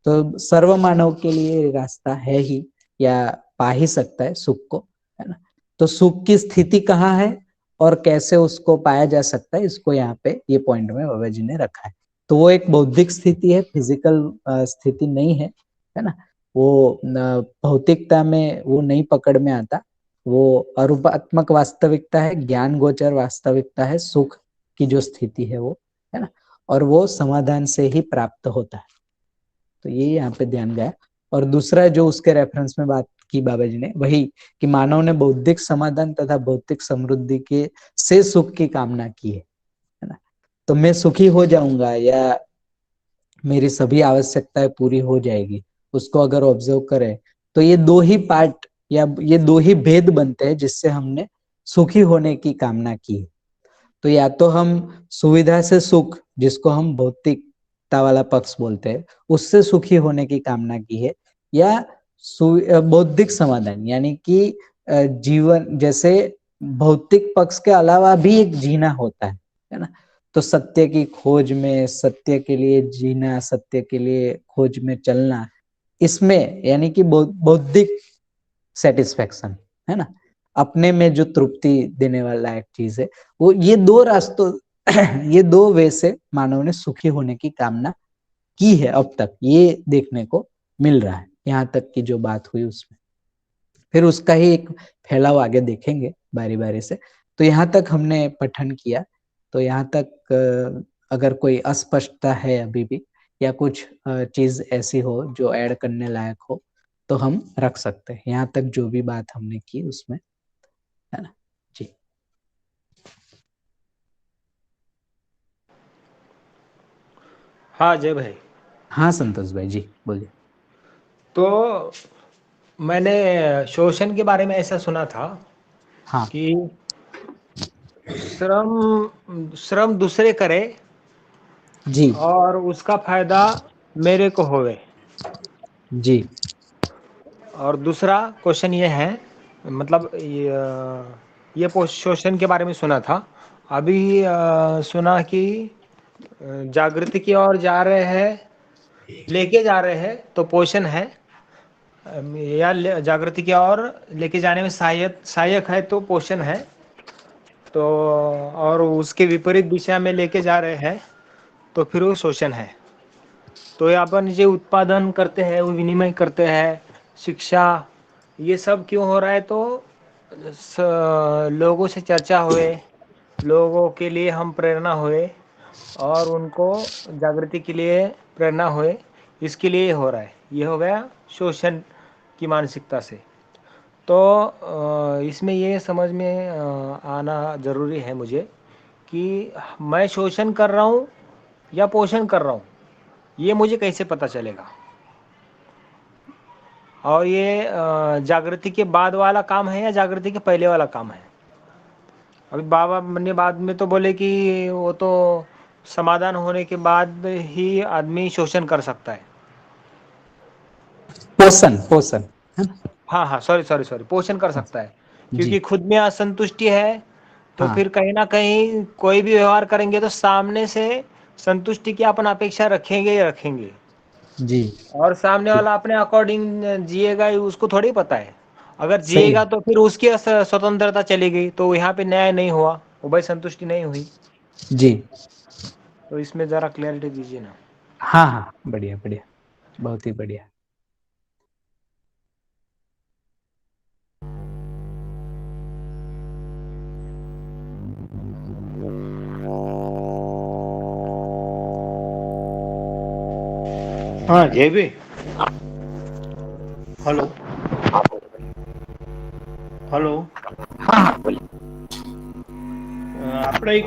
तो सर्व मानव के लिए रास्ता है ही, या पा ही सकता है सुख को, है ना। तो सुख की स्थिति कहाँ है और कैसे उसको पाया जा सकता है, इसको यहाँ पे ये पॉइंट में बाबा जी ने रखा है। तो वो एक बौद्धिक स्थिति है, फिजिकल स्थिति नहीं है ना। वो भौतिकता में वो नहीं पकड़ में आता, वो अरूपात्मक वास्तविकता है, ज्ञान गोचर वास्तविकता है, सुख की जो स्थिति है वो, है ना। और वो समाधान से ही प्राप्त होता है। तो ये यहाँ पे ध्यान गया। और दूसरा जो उसके रेफरेंस में बात की बाबा जी ने, वही कि मानव ने बौद्धिक समाधान तथा भौतिक समृद्धि के से सुख की कामना की है ना। तो मैं सुखी हो जाऊंगा या मेरी सभी आवश्यकताएं पूरी हो जाएगी, उसको अगर ऑब्जर्व करें तो ये 2 ही पार्ट या ये 2 ही भेद बनते हैं जिससे हमने सुखी होने की कामना की है। तो या तो हम सुविधा से सुख, जिसको हम भौतिकता वाला पक्ष बोलते हैं, उससे सुखी होने की कामना की है, या बौद्धिक समाधान, यानी कि जीवन जैसे भौतिक पक्ष के अलावा भी एक जीना होता है ना। तो सत्य की खोज में, सत्य के लिए जीना, सत्य के लिए खोज में चलना, इसमें यानी कि बौद्धिक सेटिस्फेक्शन, है ना, अपने में जो तृप्ति देने वाला एक चीज है, वो ये 2 रास्तों ये 2 वे से मानव ने सुखी होने की कामना की है अब तक, ये देखने को मिल रहा है यहाँ तक की जो बात हुई उसमें। फिर उसका ही एक फैलाव आगे देखेंगे बारी बारी से। तो यहाँ तक हमने पठन किया। तो यहाँ तक अगर कोई अस्पष्टता है अभी भी, या कुछ चीज ऐसी हो जो ऐड करने लायक हो, तो हम रख सकते हैं यहाँ तक जो भी बात हमने की उसमें, है ना जी। हाँ जय भाई। हाँ संतोष भाई जी बोलिए। तो मैंने शोषण के बारे में ऐसा सुना था हाँ कि श्रम श्रम दूसरे करे जी और उसका फायदा मेरे को होवे। जी और दूसरा क्वेश्चन ये है, मतलब शोषण के बारे में सुना था। अभी सुना कि जागृति की ओर जा रहे हैं, लेके जा रहे हैं तो पोषण है, या जागृति की ओर लेके जाने में सहायक सहायक है तो पोषण है। तो और उसके विपरीत दिशा में लेके जा रहे हैं तो फिर वो शोषण है। तो ये अपन जो उत्पादन करते हैं, वो विनिमय करते हैं, शिक्षा, ये सब क्यों हो रहा है? तो लोगों से चर्चा हुए, लोगों के लिए हम प्रेरणा हुए और उनको जागृति के लिए प्रेरणा हुए, इसके लिए हो रहा है। ये हो गया शोषण की मानसिकता से। तो इसमें ये समझ में आना ज़रूरी है मुझे कि मैं शोषण कर रहा हूँ या पोषण कर रहा हूँ, ये मुझे कैसे पता चलेगा? और ये जागृति के बाद वाला काम है या जागृति के पहले वाला काम है? अभी बाबा ने बाद में तो बोले कि वो तो समाधान होने के बाद ही आदमी शोषण कर सकता है। पोषण पोषण है ना। हाँ हाँ, सॉरी सॉरी सॉरी, पोषण कर सकता है, जी क्योंकि खुद में असंतुष्टि है। तो हाँ फिर कहीं ना कहीं कोई भी व्यवहार करेंगे तो सामने से संतुष्टि की अपन अपेक्षा रखेंगे ही रखेंगे। जी और सामने वाला अपने अकॉर्डिंग जिएगा, ये उसको थोड़ी पता है। अगर सही जिएगा है। तो फिर उसकी स्वतंत्रता चली गई, तो यहाँ पे न्याय नहीं हुआ, वो भाई संतुष्टि नहीं हुई। जी तो इसमें ज़रा क्लैरिटी दीजिए ना। हाँ हाँ बढ़िया बढ़िया, बहुत ही बढ़िया। हाँ जय भी। हेलो हेलो, हाँ हाँ बोलिए। आपका एक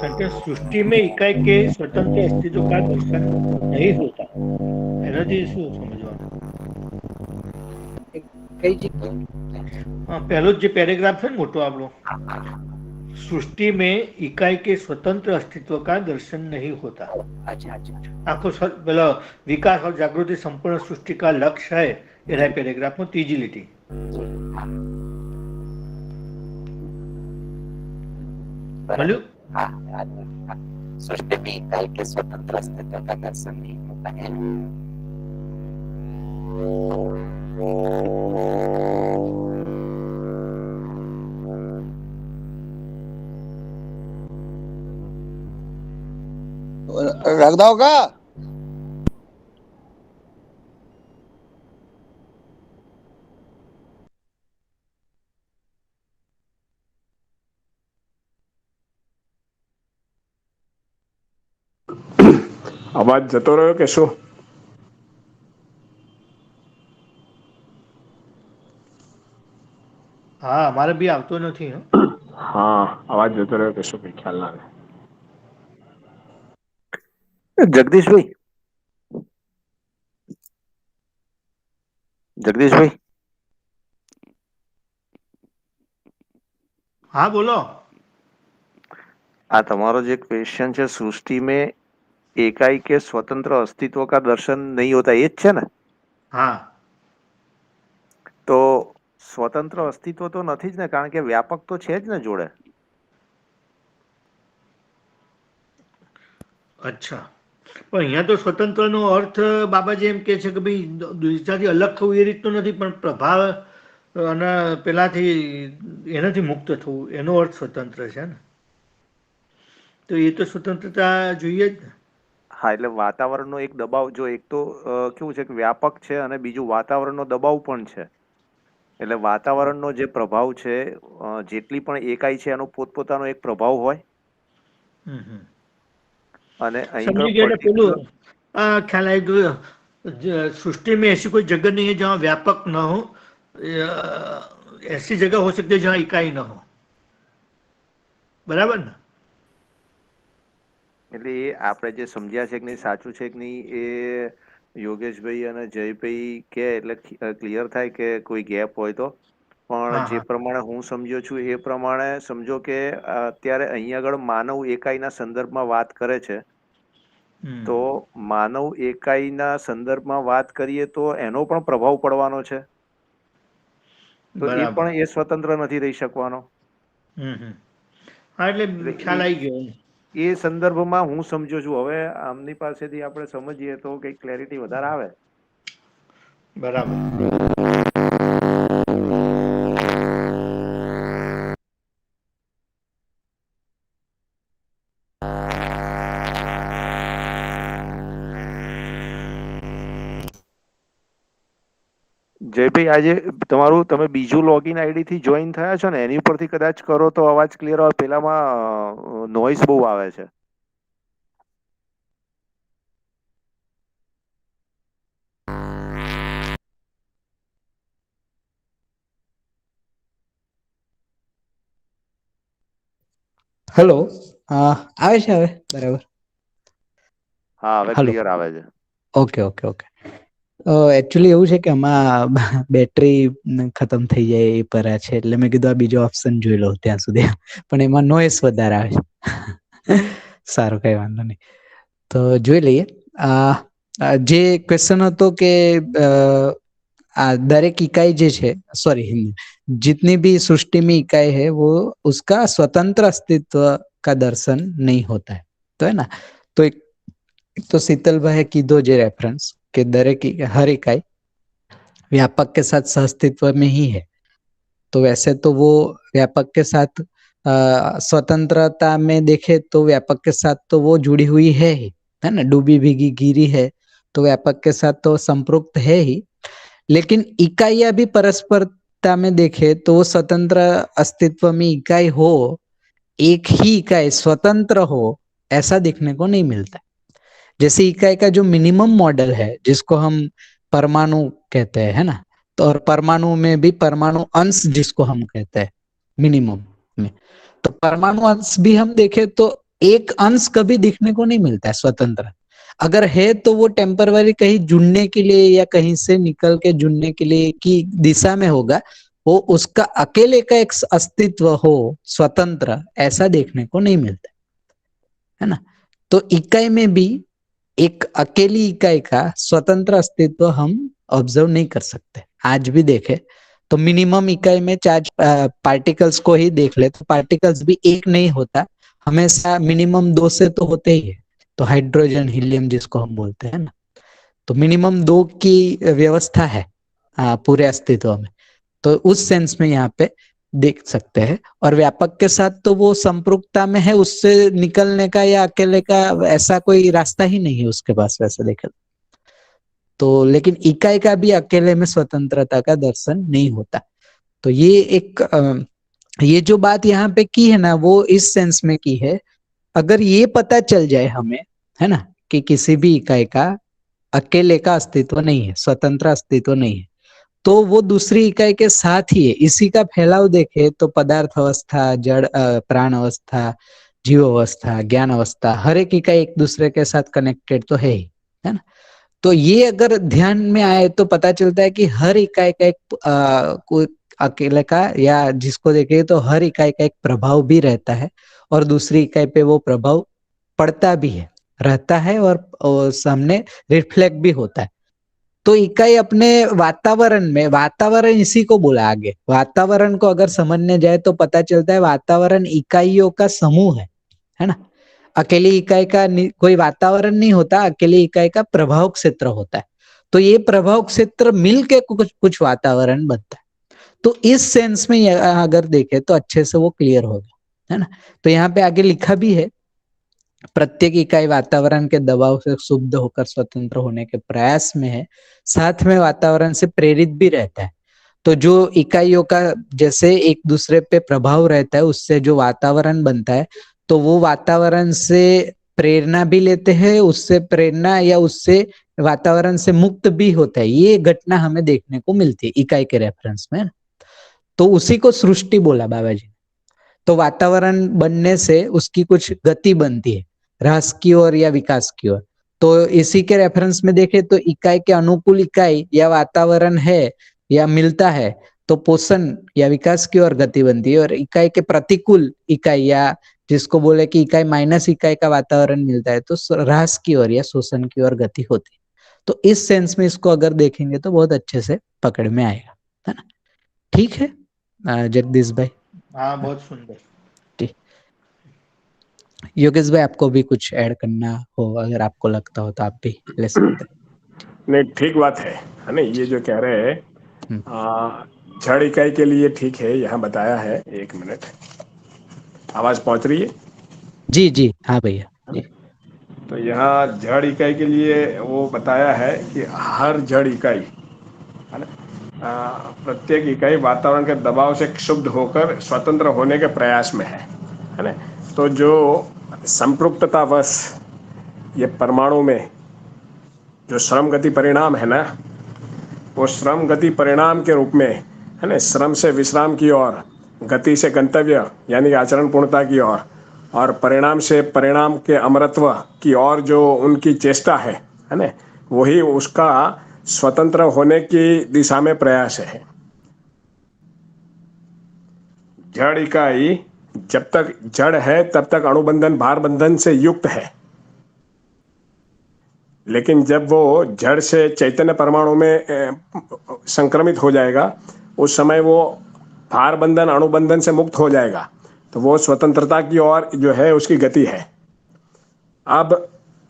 सेंटेंस सृष्टि में इकाई के स्वतंत्र अस्तित्व का दर्शन नहीं होता, એનાથી શું સમજવાનું? કઈ જી હા, પહેલો જે પેરેગ્રાફ છે ને મોટો આપણો, सृष्टि में इकाई के स्वतंत्र अस्तित्व का दर्शन नहीं होता। अच्छा अच्छा आखो पेला विकास और जागृति संपूर्ण सृष्टि का लक्ष्य है, ये रहा पैराग्राफ में तीजी लीटी। बोलो। सृष्टि में इकाई के स्वतंत्र अस्तित्व का दर्शन नहीं होता है। रख दो का અવાજ જતો રહ્યો કે શું? हाँ, हमारे भी આવતો નથી। હા, અવાજ જતો રહ્યો કે શું કઈ ખ્યાલ ના આવે। जगदीश भाई, जगदीश भाई, हाँ बोलो। આ તમારો જે ક્વેશ્ચન છે, સૃષ્ટિ में एकाई के स्वतंत्र अस्तित्व का दर्शन नहीं होता, ये જ છે ને? हाँ, તો સ્વતંત્ર અસ્તિત્વ તો નથી જ ને, કારણ કે વ્યાપક તો છે જ ને જોડે. અચ્છા, પણ અહીંયા તો સ્વતંત્રનો અર્થ બાબાજી એમ કહે છે કે ભાઈ બીજાથી અલગ થવું એ રીતનું નથી, પણ પ્રભાવ અને પેલાથી એનાથી મુક્ત થવું, એનો અર્થ સ્વતંત્ર છે ને. તો એ તો સ્વતંત્રતા જોઈએ જ ને. હા, એટલે વાતાવરણનો એક દબાવ, જો એક તો કેવું છે કે વ્યાપક છે અને બીજું વાતાવરણનો દબાવ પણ છે. એટલે વાતાવરણનો જે પ્રભાવ છે, જેટલી પણ એકાઈ છે એનો પોતપોતાનો એક પ્રભાવ હોય. અને અહીં समझी गया। पेलू ख्याल आई गयो, सृष्टि में ऐसी कोई जगह नहीं है जहाँ व्यापक न हो, ऐसी जगह हो सकती है जहाँ इकाई न हो, बराबर ना? એટલે એ આપણે જે સમજ્યા છે કે નહીં, સાચું છે કે નહીં, એ યોગેશભાઈ અને જયભાઈ કે એટલે ક્લિયર થાય કે કોઈ ગેપ હોય તો. પણ હા જે હા પ્રમાણે હું સમજ્યો છું એ પ્રમાણે સમજો કે અત્યારે અહીંયા આગળ માનવ એકાઈના સંદર્ભમાં વાત કરે છે. હમ તો માનવ એકાઈના સંદર્ભમાં વાત કરીએ તો એનો પણ પ્રભાવ પડવાનો છે. તો એ બરાબર. પણ એ સ્વતંત્ર નથી રહી શકવાનો. હા એટલે એટલે ખ્યાલ આવી ગયો. એ સંદર્ભમાં હું સમજ્યો છું. હવે આમની પાસેથી આપણે સમજીએ તો કંઈક ક્લેરિટી વધારે આવે. બરાબર. જયભાઈ, આજે તમારું તમે બીજું લોગિન આઈડી થી જોઈન થયા છો ને, એની ઉપરથી કદાચ કરો તો અવાજ ક્લિયર આવે. પેલામાં નોઈસ બહુ આવે છે. હેલો, આવે છે હવે બરાબર? હા, હવે હલો, ક્લિયર આવે છે. Okay okay okay. એકચ્યુઅલી એવું છે કે આમાં બેટરી ખતમ થઈ જાય એ પર છે, એટલે મેં કીધું આ બીજો ઓપ્શન જોઈ લો ત્યાં સુધી. પણ એમાં નોઈસ વધારે આવે છે. સારું, કઈ વાંધો નહીં. તો જોઈ લઈએ. જે ક્વેશ્ચન હતો કે दरेक इकाई जे है, सॉरी, जितनी भी सृष्टि में इकाई है वो उसका स्वतंत्र अस्तित्व का दर्शन नहीं होता है, तो है ना। तो एक तो शीतल भाई कीधो जे रेफरेंस के दरेक हर इकाई व्यापक के साथ सहअस्तित्व में ही है, तो वैसे तो वो व्यापक के साथ स्वतंत्रता में देखे तो व्यापक के साथ तो वो जुड़ी हुई है ही, है ना। डूबी भीगी गिरी है तो व्यापक के साथ तो संपृक्त है ही, लेकिन इकाइयां भी परस्परता में देखे तो वो स्वतंत्र अस्तित्व में इकाई हो, एक ही इकाई स्वतंत्र हो, ऐसा देखने को नहीं मिलता। जैसे इकाई का जो मिनिमम मॉडल है जिसको हम परमाणु कहते हैं, है ना, तो और परमाणु में भी परमाणु अंश जिसको हम कहते हैं मिनिमम में, तो परमाणु अंश भी हम देखें तो एक अंश कभी दिखने को नहीं मिलता है स्वतंत्र। अगर है तो वो टेम्पररी कहीं जुड़ने के लिए या कहीं से निकल के जुड़ने के लिए की दिशा में होगा, वो उसका अकेले का एक अस्तित्व हो स्वतंत्र, ऐसा देखने को नहीं मिलता, है ना। तो इकाई में भी एक अकेली इकाई का स्वतंत्र अस्तित्व हम ऑब्जर्व नहीं कर सकते। आज भी देखे तो मिनिमम इकाई में चार्ज पार्टिकल्स को ही देख ले तो पार्टिकल्स भी एक नहीं होता, हमेशा मिनिमम 2 से तो होते ही है। तो हाइड्रोजन हीलियम जिसको हम बोलते हैं ना, तो मिनिमम 2 की व्यवस्था है पूरे अस्तित्व में। तो उस सेंस में यहाँ पे देख सकते हैं। और व्यापक के साथ तो वो संपृक्तता में है, उससे निकलने का या अकेले का ऐसा कोई रास्ता ही नहीं है उसके पास, वैसे देखे तो। लेकिन इकाई का भी अकेले में स्वतंत्रता का दर्शन नहीं होता। तो ये एक ये जो बात यहाँ पे की है ना, वो इस सेंस में की है, अगर ये पता चल जाए हमें, है ना, कि किसी भी इकाई का अकेले का अस्तित्व नहीं है, स्वतंत्र अस्तित्व नहीं है, तो वो दूसरी इकाई के साथ ही है। इसी का फैलाव देखे तो पदार्थ अवस्था, जड़ प्राण अवस्था, जीव अवस्था, ज्ञान अवस्था, हर एक इकाई एक दूसरे के साथ कनेक्टेड तो है ही, है ना। तो ये अगर ध्यान में आए तो पता चलता है कि हर इकाई का एक कोई अकेले का या जिसको देखे तो हर इकाई का एक प्रभाव भी रहता है, और दूसरी इकाई पे वो प्रभाव पड़ता भी है, रहता है, और सामने रिफ्लेक्ट भी होता है। तो इकाई अपने वातावरण में, वातावरण इसी को बोला आगे, वातावरण को अगर समझने जाए तो पता चलता है वातावरण इकाइयों का समूह है ना। अकेली इकाई का कोई वातावरण नहीं होता, अकेली इकाई का प्रभाव क्षेत्र होता है। तो ये प्रभाव क्षेत्र मिलके कुछ वातावरण बनता है। तो इस सेंस में अगर देखे तो अच्छे से वो क्लियर होगा, है ना। तो यहाँ पे आगे लिखा भी है, प्रत्येक इकाई वातावरण के दबाव से शुद्ध होकर स्वतंत्र होने के प्रयास में है, साथ में वातावरण से प्रेरित भी रहता है। तो जो इकाइयों का जैसे एक दूसरे पे प्रभाव रहता है, उससे जो वातावरण बनता है, तो वो वातावरण से प्रेरणा भी लेते हैं, उससे प्रेरणा या उससे वातावरण से मुक्त भी होता है। ये घटना हमें देखने को मिलती है इकाई के रेफरेंस में। तो उसी को सृष्टि बोला बाबा जी। तो वातावरण बनने से उसकी कुछ गति बनती है, ह्रास की ओर या विकास की ओर। तो इसी के रेफरेंस में देखें तो इकाई के अनुकूल इकाई या वातावरण है या मिलता है तो पोषण या विकास की ओर गति बनती है, और इकाई के प्रतिकूल इकाई या जिसको बोले कि इकाई माइनस इकाई का वातावरण मिलता है तो ह्रास की ओर या शोषण की ओर गति होती है। तो इस सेंस में इसको अगर देखेंगे तो बहुत अच्छे से पकड़ में आएगा, है ना। ठीक है जगदीश भाई। हाँ, बहुत सुंदर। ठीक, योगेश भाई आपको भी कुछ ऐड करना हो अगर आपको लगता हो तो आप भी ले सकते हैं। नहीं, ठीक बात है ना। ये जो कह रहे हैं जड़ इकाई के लिए ठीक है, यहाँ बताया है। 1 मिनट, आवाज पहुंच रही है? जी जी हाँ भैया जी। तो यहाँ जड़ इकाई के लिए वो बताया है कि हर जड़ इकाई है ना, प्रत्येक इकाई वातावरण के दबाव से क्षुब्ध होकर स्वतंत्र होने के प्रयास में है ना। तो जो संपृक्ततावश ये परमाणु में जो श्रम गति परिणाम है ना, वो श्रम गति परिणाम के रूप में है ना, श्रम से विश्राम की ओर, गति से गंतव्य यानी आचरण पूर्णता की ओर, और परिणाम से परिणाम के अमरत्व की ओर जो उनकी चेष्टा है ना, वही उसका स्वतंत्र होने की दिशा में प्रयास है। जड़ इकाई जब तक जड़ है तब तक अणुबंधन भार बंधन से युक्त है, लेकिन जब वो जड़ से चैतन्य परमाणु में संक्रमित हो जाएगा उस समय वो भार बंधन अणुबंधन से मुक्त हो जाएगा, तो वो स्वतंत्रता की ओर जो है उसकी गति है। अब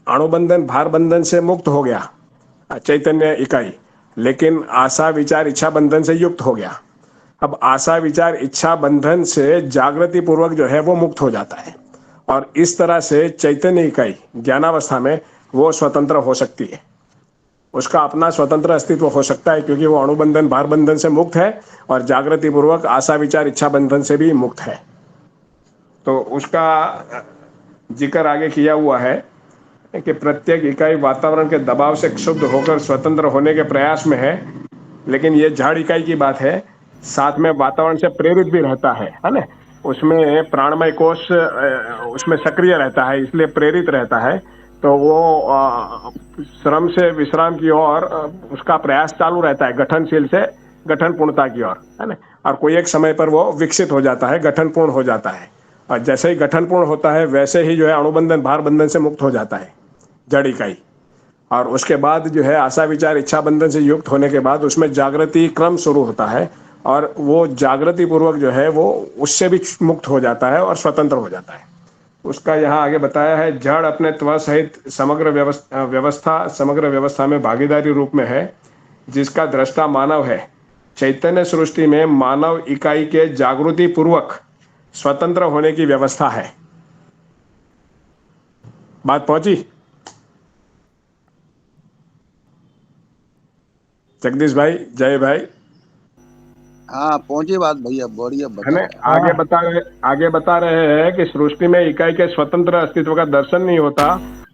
अणुबंधन भार बंधन से मुक्त हो गया चैतन्य इकाई, लेकिन आशा विचार इच्छा बंधन से युक्त हो गया। अब आशा विचार इच्छा बंधन से जागृति पूर्वक जो है वो मुक्त हो जाता है, और इस तरह से चैतन्य इकाई ज्ञानावस्था में वो स्वतंत्र हो सकती है। उसका अपना स्वतंत्र अस्तित्व हो सकता है, क्योंकि वो अणुबंधन भार बंधन से मुक्त है और जागृति पूर्वक आशा विचार इच्छा बंधन से भी मुक्त है। तो उसका जिक्र आगे किया हुआ है कि प्रत्येक इकाई वातावरण के दबाव से क्षुब्ध होकर स्वतंत्र होने के प्रयास में है, लेकिन ये जड़ इकाई की बात है, साथ में वातावरण से प्रेरित भी रहता है ना। उसमें प्राणमय कोश उसमें सक्रिय रहता है, इसलिए प्रेरित रहता है। तो वो श्रम से विश्राम की ओर उसका प्रयास चालू रहता है, गठनशील से गठन पूर्णता की ओर, है ना। और कोई एक समय पर वो विकसित हो जाता है, गठन पूर्ण हो जाता है, और जैसे ही गठन पूर्ण होता है वैसे ही जो है अणुबंधन भार बंधन से मुक्त हो जाता है जड़ इकाई। और उसके बाद जो है आशा विचार इच्छा बंधन से युक्त होने के बाद उसमें जागृति क्रम शुरू होता है, और वो जागृति पूर्वक जो है वो उससे भी मुक्त हो जाता है और स्वतंत्र हो जाता है। उसका यहाँ आगे बताया है, जड़ अपने त्व सहित समग्र व्यवस्था में भागीदारी रूप में है, जिसका दृष्टा मानव है। चैतन्य सृष्टि में मानव इकाई के जागृति पूर्वक स्वतंत्र होने की व्यवस्था है। बात पहुंची जगदीश भाई, जय भाई? हाँ पहुंची बात भैया, बढ़िया बताया। आगे बता रहे हैं कि सृष्टि में इकाई के स्वतंत्र अस्तित्व का दर्शन नहीं होता,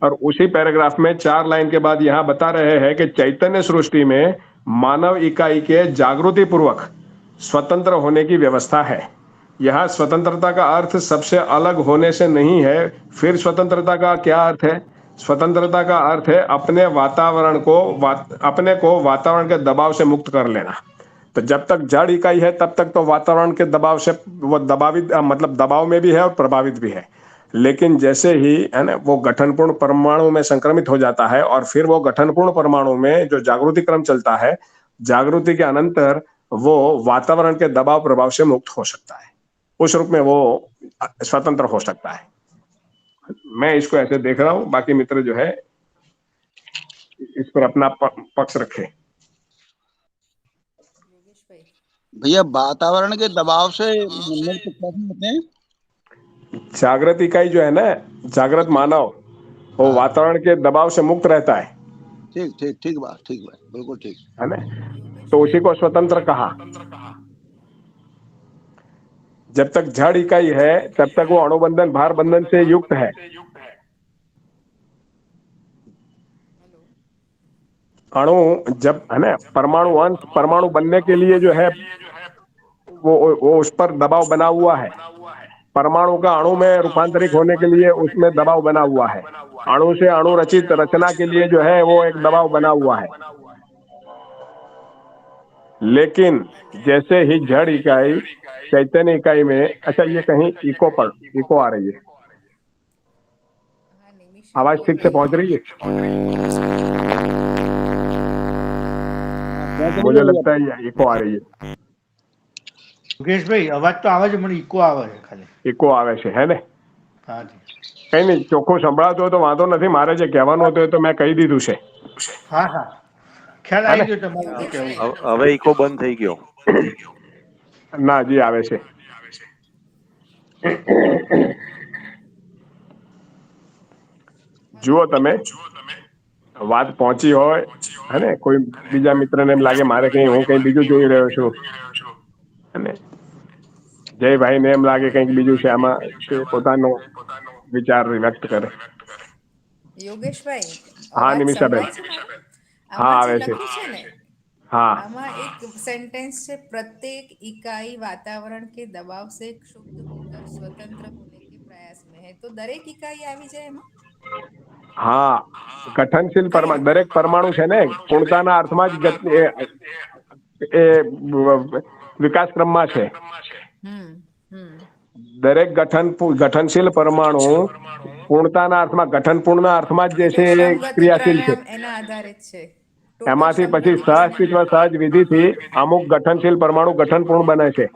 और उसी पैराग्राफ में 4 लाइन के बाद यहाँ बता रहे हैं कि चैतन्य सृष्टि में मानव इकाई के जागृति पूर्वक स्वतंत्र होने की व्यवस्था है। यहाँ स्वतंत्रता का अर्थ सबसे अलग होने से नहीं है। फिर स्वतंत्रता का क्या अर्थ है? स्वतंत्रता का अर्थ है अपने को वातावरण के दबाव से मुक्त कर लेना। तो जब तक जड़ इकाई है तब तक तो वातावरण के दबाव से वो दबावित, मतलब दबाव में भी है और प्रभावित भी है। लेकिन जैसे ही है ना वो गठनपूर्ण परमाणु में संक्रमित हो जाता है, और फिर वो गठनपूर्ण परमाणु में जो जागृति क्रम चलता है, जागृति के अनंतर वो वातावरण के दबाव प्रभाव से मुक्त हो सकता है, उस रूप में वो स्वतंत्र हो सकता है। मैं इसको ऐसे देख रहा हूं, बाकी मित्र जो है इस पर अपना पक्ष रखे। भैया वातावरण के दबाव से मुक्त कैसे होते हैं? जागृत इकाई जो है ना, जागृत मानव, वो वातावरण के दबाव से मुक्त रहता है। ठीक बात, बिल्कुल ठीक है ना। तो उसी को स्वतंत्र कहा। जब तक जड़ इकाई है तब तक वो अणुबंधन भार बंधन से युक्त है। अणु जब है ना परमाणु बनने के लिए जो है वो उस पर दबाव बना हुआ है, परमाणु का अणु में रूपांतरित होने के लिए उसमें दबाव बना हुआ है। अणु से अणु रचित रचना के लिए जो है वो एक दबाव बना हुआ है। लेकिन जैसे ही जड़ इकाई चैतन्य इकाई में, अच्छा ये कहीं इको आ रही है, हाँ, निमिषा आवाज बोल ठीक से रही पहुंच रही है? पहुंच रही मुझे है भैया। लगता है ये इको आ रही है। યોગેશભાઈ અવાજ તો આવે છે, મને ઇકો આવે છે ખાલી. ઇકો આવે છે હે ને? હા જી. કઈ નહીં, ચોખ્ખું સંભળાતું હોય તો વાંધો નથી. મારે જે કહેવાનું હતું એ તો મેં કહી દીધું છે. હા હા, ખ્યાલ હા આવી ને? ગયો તમારું શું કહેવું. હવે ઇકો બંધ થઈ ગયો. ના હજી આવે છે. જુઓ તમે, વાત પહોંચી હોય હે ને, કોઈ બીજા મિત્રને એમ લાગે મારે કઈ હું કઈ બીજું જોઈ રહ્યો છું અને જયભાઈને એમ લાગે કંઈક બીજું છે આમાં, તે પોતાનો વિચાર વ્યક્ત કરે. યોગેશભાઈ, હા અવાજ નિમિષાબેન, સંભળાય છે મારો? હા આમાં જે આવે છે. લખ્યું છે ને, હા આમાં એક सेंटेंस છે, प्रत्येक इकाई वातावरण के दबाव से क्षुब्ध होकर स्वतंत्र होने के प्रयास में है. तो दरेक इकाई આવી જાય એમાં? હા, ગઠનશીલ પરમાણુ, દરેક પરમાણુ છે ને પૂર્ણતાના અર્થમાં જ એ વિકાસ ક્રમમાં છે. દરેક ગઠનશીલ પરમાણુ પૂર્ણતાના અર્થમાં, ગઠનપૂર્ણના અર્થમાં જ જે છે એ શ્રમગતિ ક્રિયાશીલ છે. પ્રાણાયામ એના આધારિત છે. ટોટલ એમાંથી પછી શ્રમગતિ સહઅસ્તિત્વ સહજ વિધિથી અમુક ગઠનશીલ પરમાણુ ગઠનપૂર્ણ બને છે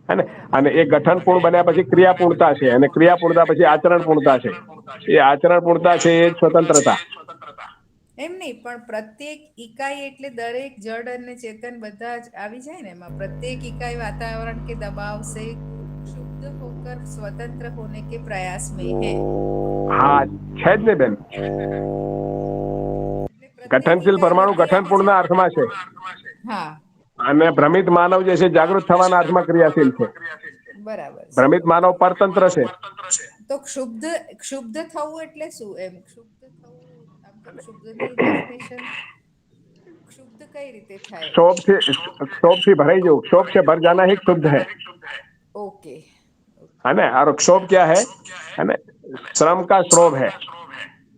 હે ને. અને એ ગઠનપૂર્ણ બન્યા પછી ક્રિયાપૂર્ણતા છે, અને ક્રિયાપૂર્ણતા પછી આચરણપૂર્ણતા છે. એ આચરણપૂર્ણતા છે એ સ્વતંત્રતા. એમ નહીં, પણ પ્રત્યેક इकाई એટલે દરેક જડ અને ચેતન બધા જ આવી જાય ને એમાં. प्रत्येक इकाई वातावरण के दबाव से क्षुब्ध होकर स्वतंत्र होने के प्रयास में है. હા છે જ ને બેન. ગઠનશીલ પરમાણુ ગઠનપૂર્ણના અર્થમાં છે, હા અને ભ્રમિત માનવ જે છે જાગૃત થવાના અર્થમાં ક્રિયાશીલ છે. બરાબર છે. ભ્રમિત માનવ પરતંત્ર છે. તો ક્ષુબ્ધ થવું એટલે શું? એમ ક્ષુબ્ધ થવું, આમ તો ક્ષુબ્ધની ડેફિનેશન क्षुब्ध कई रीते થાય? क्षोभ से भराई जो, क्षोभ से भर जाना ही क्षुब्ध है ओके ना. और क्षोभ क्या है ना? श्रम का क्षोभ है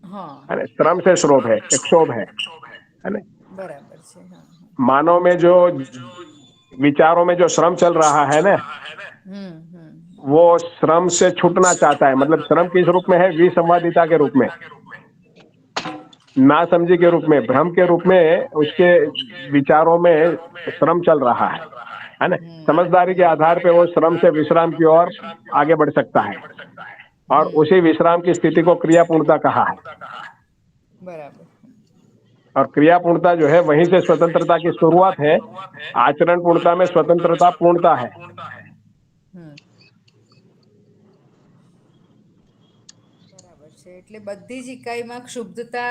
हाँ, श्रम से क्षोभ है, एक क्षोभ है ना. बराबर છે. हाँ मानव में जो विचारों में जो श्रम चल रहा है ना, वो श्रम से छूटना चाहता है. मतलब श्रम किस रूप में है? विसंवादिता के रूप में, नासमझी के रूप में, भ्रम के रूप में उसके विचारों में श्रम चल रहा है ना. समझदारी के आधार पे वो श्रम से विश्राम की ओर आगे बढ़ सकता है, और उसी विश्राम की स्थिति को क्रियापूर्णता कहा है. बराबर. और क्रियापूर्णता जो है वहीं से स्वतंत्रता की शुरुआत है. आचरण पूर्णता में स्वतंत्रता पूर्णता है. બરાબર છે. એટલે બધી જ ઇકાઈમાં ક્ષુબ્ધતા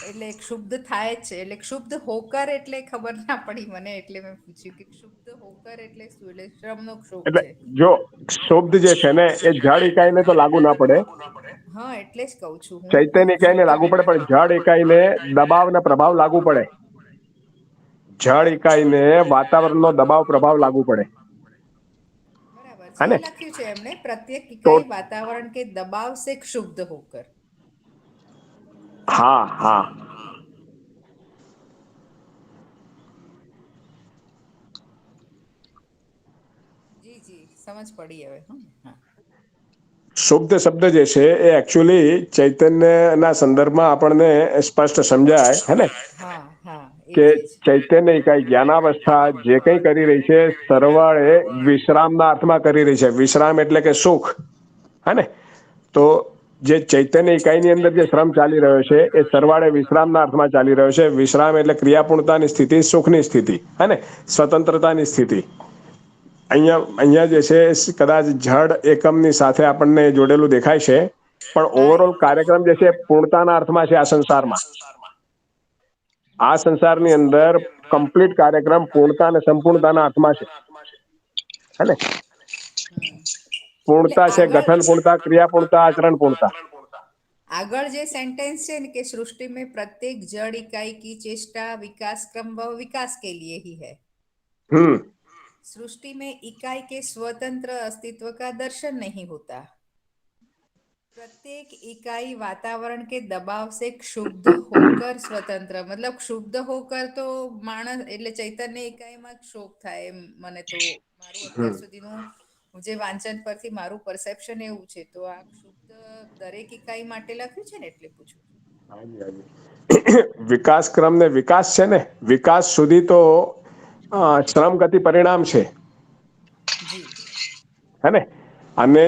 એટલે ક્ષુબ્ધ થાય જ છે. એટલે ક્ષુબ્ધ હોકર એટલે ખબર ના પડી મને, એટલે મેં પૂછ્યું કે ક્ષુબ્ધ હોકર એટલે શું? એટલે શ્રમનો ક્ષોભ એટલે છે. જો ક્ષોભ જે છે ને એ જળ ઇકાઈને તો લાગુ ના પડે, હા એટલે જ કહું છું હું. ચૈતન્ય ઇકાઈને લાગુ પડે, પણ જળ ઇકાઈને દબાવ ને પ્રભાવ લાગુ પડે. જળ ઇકાઈને વાતાવરણનો દબાવ પ્રભાવ લાગુ પડે. બરાબર છે. है એ ना? લખ્યું છે એમને, प्रत्येक तो इकाई वातावरण के दबाव से क्षुब्ध होकर. हाँ हाँ, જી જી સમજ પડી હવે. હા શુદ્ધ શબ્દ જે છે એ એકચ્યુઅલી ચૈતન્યના સંદર્ભમાં આપણને સ્પષ્ટ સમજાય है ને, હા હા કે એ જ. ચૈતન્ય ઇકાઈ જ્ઞાનાવસ્થા જે કંઈ કરી રહી છે સરવાળે વિશ્રામના અર્થમાં કરી રહી છે. વિશ્રામ એટલે કે સુખ है ને. તો જે ચૈતન્ય ઇકાઈની અંદર જે શ્રમ ચાલી રહ્યો છે એ સરવાળે વિશ્રામના અર્થમાં ચાલી રહ્યો છે. વિશ્રામ એટલે ક્રિયાપૂર્ણતાની સ્થિતિ, સુખની સ્થિતિ है ને, સ્વતંત્રતાની સ્થિતિ. અહીંયા જે છે કદાચ જડ એકમની સાથે આપણને જોડેલું દેખાય છે, પણ હા ઓવરઓલ કાર્યક્રમ જે છે પૂર્ણતાના અર્થમાં છે. આ સંસારમાં, આ સંસારની અંદર કમ્પ્લીટ કાર્યક્રમ પૂર્ણતા અને સંપૂર્ણતાના અર્થમાં છે है ને. એટલે પૂર્ણતા છે આગળ ગઠન પૂર્ણતા, ક્રિયા પૂર્ણતા, આચરણ પૂર્ણતા. આગળ જે सेंटेंस છે ને કે सृष्टि में प्रत्येक जड़ इकाई की चेष्टा विकास क्रम व विकास के लिए ही है. सृष्टि में इकाई के स्वतंत्र अस्तित्व का दर्शन नहीं होता। प्रत्येक इकाई वातावरण के दबाव से क्षुब्ध होकर स्वतंत्र, मतलब क्षुબ્ધ હોકર તો માણસ એટલે ચૈતન્ય ઇકાઈમાં ક્ષોભ થાય એમ મને તો મારું અત્યાર સુધીનું જે વાંચન પરથી મારું પરસેપ્શન એવું છે, તો આ ક્ષુબ્ધ દરેક ઇકાઈ માટે લખ્યું છે ને એટલે પૂછું છું. હાજી હાજી વિકાસ ક્રમ ને વિકાસ છે ને, વિકાસ સુધી તો શ્રમ ગતિ પરિણામ છે જી હે ને, અને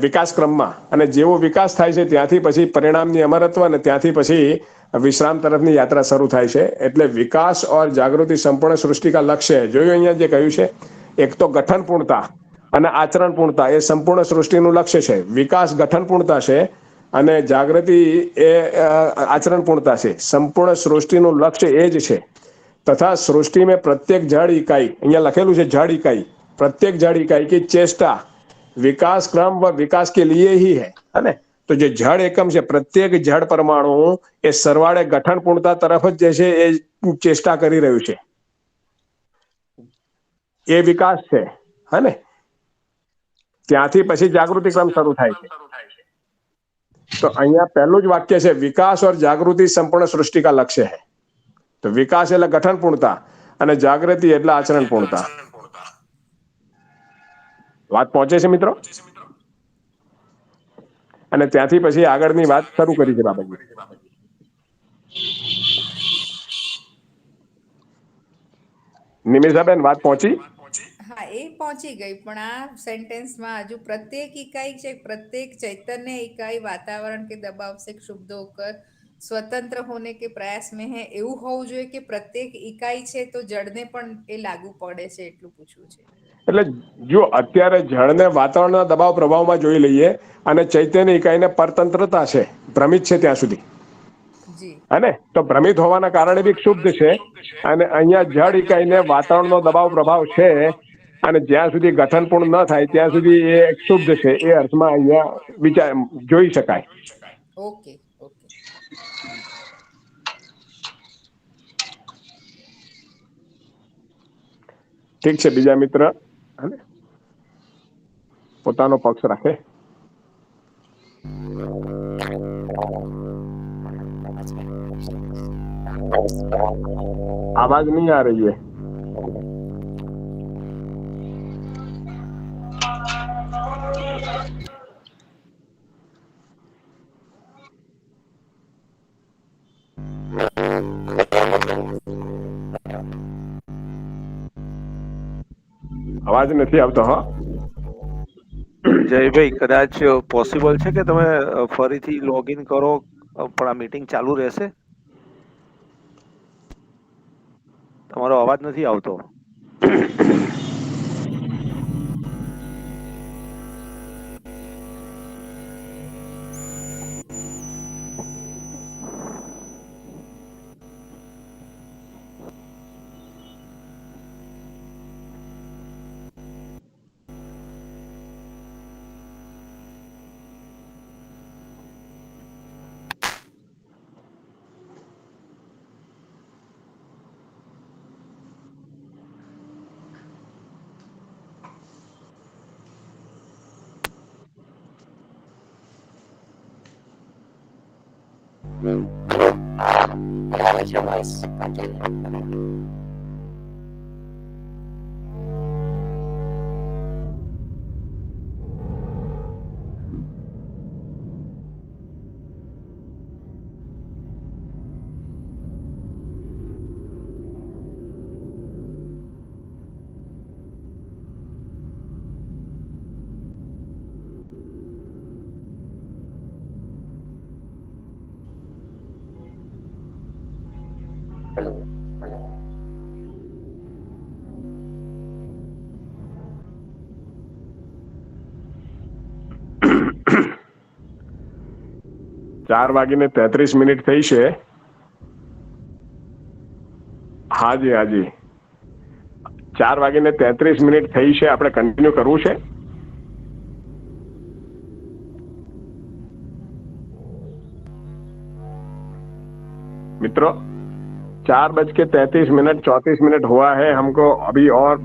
વિકાસ ક્રમમાં અને જેવો વિકાસ થાય છે ત્યાંથી પછી પરિણામની અમરત્વ અને ત્યાંથી પછી વિશ્રામ તરફની યાત્રા શરૂ થાય છે. એટલે વિકાસ और જાગૃતિ સંપૂર્ણ સૃષ્ટિ કા લક્ષ્ય है. જોયું અહીંયા જે કહ્યું છે, એક તો ગઠન પૂર્ણતા અને આચરણ પૂર્ણતા એ સંપૂર્ણ સૃષ્ટિનું લક્ષ્ય છે. વિકાસ ગઠન પૂર્ણતા છે અને જાગૃતિ એ આચરણ પૂર્ણતા છે. સંપૂર્ણ સૃષ્ટિનું લક્ષ્ય એ જ છે. તથા સૃષ્ટિ में प्रत्येक जड़ इकाई, અહીંયા લખેલું છે जड़ इकाई, प्रत्येक जड़ इकाई की चेष्टा विकास क्रम व विकास के लिए ही है ने. तो जो जड़ एकम છે, प्रत्येक जड़ परमाणु એ સરવાળે ગઠન પૂર્ણતા તરફ જ જે છે એ ચેષ્ટા કરી રહ્યું છે. એ વિકાસ છે હે ને. ત્યાંથી પછી જાગૃતિ ક્રમ શરૂ થાય છે. તો અહીંયા પહેલું જ વાક્ય છે, વિકાસ और जागृति संपूर्ण सृष्टि का लक्ष्य है. तो विकास એટલે ગઠન પૂર્ણતા અને જાગૃતિ એટલે આચરણ પૂર્ણતા. વાત પહોંચે છે મિત્રો? અને ત્યાંથી પછી આગળની વાત શરૂ કરી છે બાબાજી. નિમિષાબેન વાત પહોંચી? હા, એ પહોંચી ગઈ, પણ આ સેન્ટેન્સમાં હજુ प्रत्येक इकाई છે, प्रत्येक चैतन्य इकाई वातावरण के दबाव से क्षुब्ध होकर स्वतंत्र होने के प्रयास में है એવું હોવું જોઈએ કે પ્રત્યેક ઇકાઈ છે તો જડને પણ એ લાગુ પડે છે, એટલું પૂછવું છે. એટલે જો અત્યારે જળને વાતાવરણના દબાવ પ્રભાવમાં જોઈ લઈએ અને ચૈતન્ય ઇકાઈને પરતંત્રતા છે, ભ્રમિત છે ત્યાં સુધી જી હે, તો ભ્રમિત હોવાના કારણે બી ક્ષુબ્ધ છે. અને અહીંયા જળ ઇકાઈને વાતાવરણનો દબાવ પ્રભાવ છે અને જ્યાં સુધી ગઠન પૂર્ણ ન થાય ત્યાં સુધી એ ક્ષુબ્ધ છે, એ અર્થમાં અહીંયા વિચાર જોઈ શકાય. Okay okay. ઠીક છે. બીજા મિત્ર પોતાનો પક્ષ રાખે. आवाज नहीं आ रही है. અવાજ નથી આવતો. હા જયભાઈ, કદાચ પોસિબલ છે કે તમે ફરીથી લોગિન કરો પણ આ મીટિંગ ચાલુ રહેશે? તમારો અવાજ નથી આવતો. Lower your voice. Continue. ચાર વાગીને 33 થઈ છે. હાજી હાજી, 4:33 થઈ છે. આપણે કન્ટિન્યુ કરવું છે. मित्रों 4:33 34 हुआ है. हमको अभी और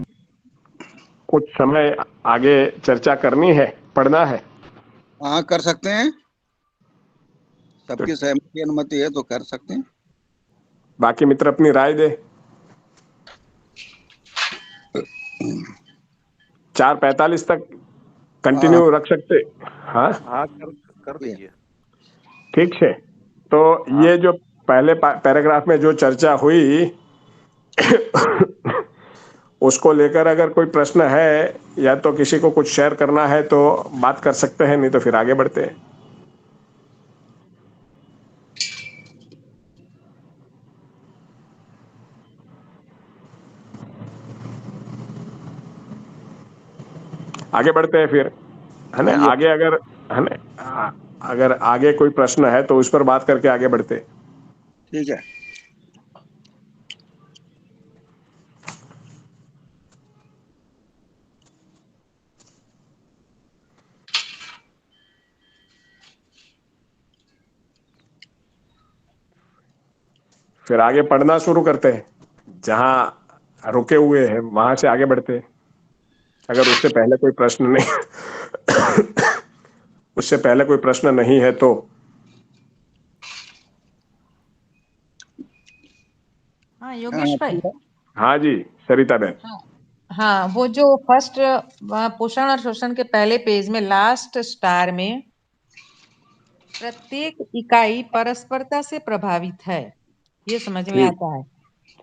कुछ समय आगे चर्चा करनी है, पढ़ना है हाँ कर सकते हैं, तो सबकी सहमति अनुमति है तो कर सकते हैं। बाकी मित्र अपनी राय दे। 4:45 तक हाँ कंटिन्यू रख सकते। हाँ हाँ, कर दीजिए। ठीक है। तो हाँ ये जो पहले पैराग्राफ में जो चर्चा हुई उसको लेकर अगर कोई प्रश्न है या तो किसी को कुछ शेयर करना है तो बात कर सकते हैं, नहीं तो फिर आगे बढ़ते हैं। आगे बढ़ते हैं फिर, है ना? आइए। आगे अगर, है ना, अगर आगे कोई प्रश्न है तो उस पर बात करके आगे बढ़ते हैं। ठीक है। फिर आगे पढ़ना शुरू करते हैं, जहां रुके हुए हैं वहां से आगे बढ़ते हैं। अगर उससे पहले कोई प्रश्न नहीं उससे पहले कोई प्रश्न नहीं है तो। हाँ योगेश भाई। हाँ जी सरिता बहन। हाँ हाँ, वो जो फर्स्ट पोषण और शोषण के पहले पेज में लास्ट स्टार में प्रत्येक इकाई परस्परता से प्रभावित है, ये समझ में ठीक। आता है।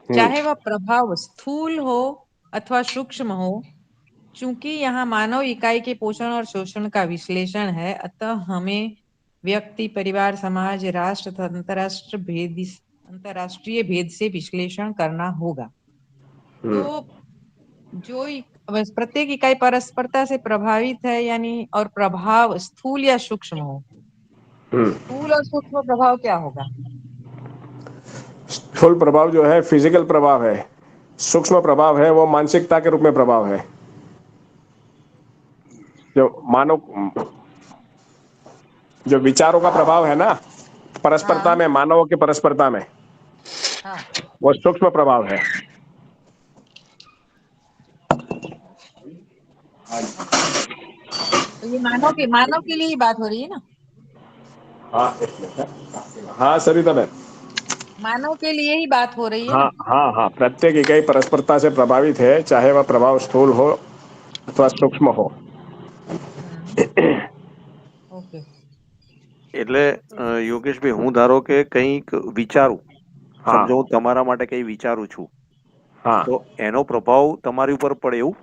चाहे वह प्रभाव स्थूल हो अथवा सूक्ष्म हो, चूंकि यहाँ मानव इकाई के पोषण और शोषण का विश्लेषण है, अतः हमें व्यक्ति, परिवार, समाज, राष्ट्र तथा अंतरराष्ट्रीय भेद से विश्लेषण करना होगा। तो जो प्रत्येक इकाई परस्परता से प्रभावित है, यानी और प्रभाव स्थूल या सूक्ष्म हो। स्थूल और सूक्ष्म प्रभाव क्या होगा? स्थूल प्रभाव जो है फिजिकल प्रभाव है, सूक्ष्म प्रभाव है वो मानसिकता के रूप में प्रभाव है। जो मानव, जो विचारों का प्रभाव है ना परस्परता हाँ में, मानवों की परस्परता में, हाँ, वो सूक्ष्म प्रभाव है। अच्छा, तो ये मानव के लिए ही बात हो रही है ना? हाँ सरिता बहन। मानव के लिए ही बात हो रही है हाँ ना? हाँ हाँ, प्रत्येक इकाई परस्परता से प्रभावित है, चाहे वह प्रभाव स्थूल हो अथवा सूक्ष्म हो। ઓકે. એટલે યોગેશભાઈ, હું ધારો કે કંઈક વિચારું, હા સમજો હું તમારા માટે કંઈ વિચારું છું, હા તો એનો પ્રભાવ તમારી ઉપર પડે એવું?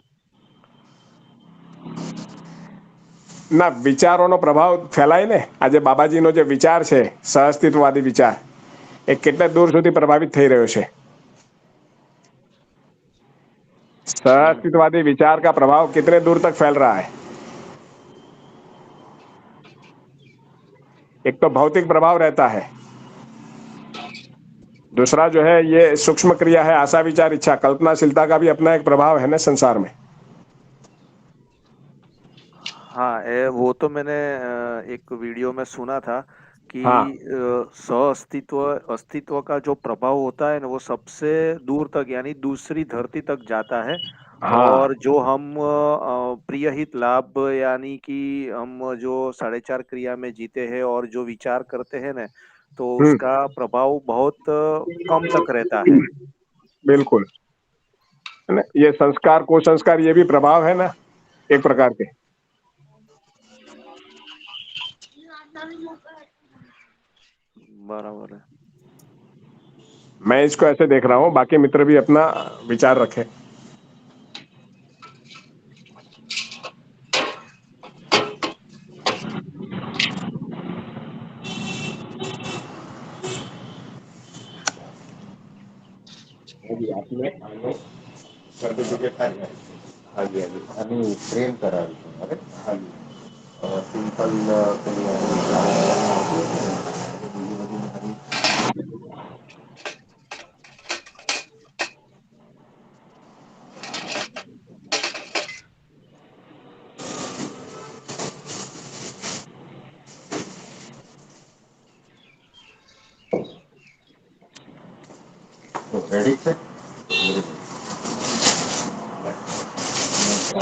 ના, વિચારોનો પ્રભાવ ફેલાય ને. આજે બાબાજીનો જે વિચાર છે સહઅસ્તિત્વવાદી વિચાર, એ કેટલા દૂર સુધી પ્રભાવિત થઈ રહ્યો છે? सहअस्तित्ववादी विचार का प्रभाव कितने दूर तक फैल रहा है? एक तो भौतिक प्रभाव रहता है, दूसरा जो है ये सूक्ष्म क्रिया है, आशा विचार इच्छा कल्पनाशीलता का भी अपना एक प्रभाव है ना संसार में। हाँ, वो तो मैंने एक वीडियो में सुना था कि हाँ अस्तित्व का जो प्रभाव होता है ना, वो सबसे दूर तक यानी दूसरी धरती तक जाता है। हाँ और जो हम प्रिय हित लाभ यानी कि हम जो 4.5 क्रिया में जीते हैं और जो विचार करते हैं ना, तो उसका प्रभाव बहुत कम तक रहता है। बिल्कुल, है ना? ये संस्कार कुसंस्कार ये भी प्रभाव है ना एक प्रकार के। बराबर है। मैं इसको ऐसे देख रहा हूँ, बाकी मित्र भी अपना विचार रखें। सर्टिफिकेट है। हाँ जी हाँ जी, आणि ट्रेन करावी तुम्हाला. हाँ जी। सिंपल रेडी से हाँ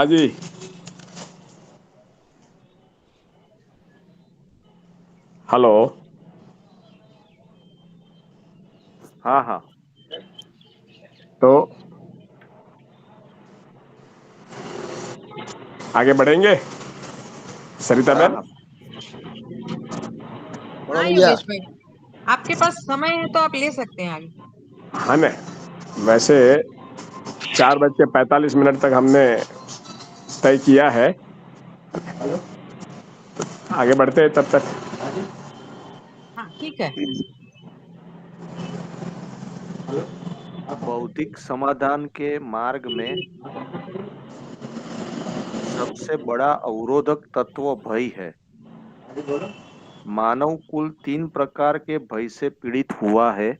जी, हेलो। हाँ हाँ तो आगे बढ़ेंगे सरिता हाँ बहन? हाँ बड़ो हाँ भैया। योगेश भाई, आपके पास समय है तो आप ले सकते हैं आगे। हाँ ने, वैसे 4:45 तक हमने तय किया है, आगे बढ़ते हैं तब तक। हाँ ठीक है। बौद्धिक समाधान के मार्ग में सबसे बड़ा अवरोधक तत्व भय है। मानव कुल 3 प्रकार के भय से पीड़ित हुआ है: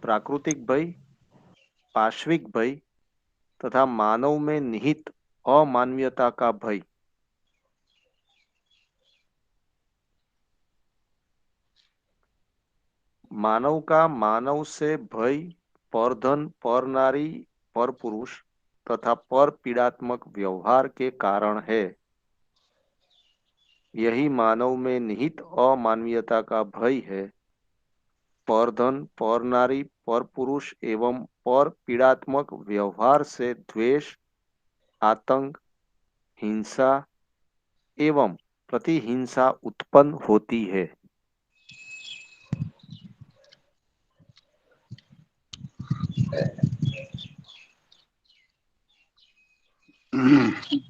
प्राकृतिक भय, पाशविक भय तथा मानव में निहित अमानवीयता का भय। मानव का मानव से भय परधन, पर नारी, पर पुरुष तथा पर पीड़ात्मक व्यवहार के कारण है। यही मानव में निहित अमानवीयता का भय है। परधन, पर नारी, पर पुरुष एवं पर पीड़ात्मक व्यवहार से द्वेष, आतंक, हिंसा एवं प्रतिहिंसा उत्पन्न होती है।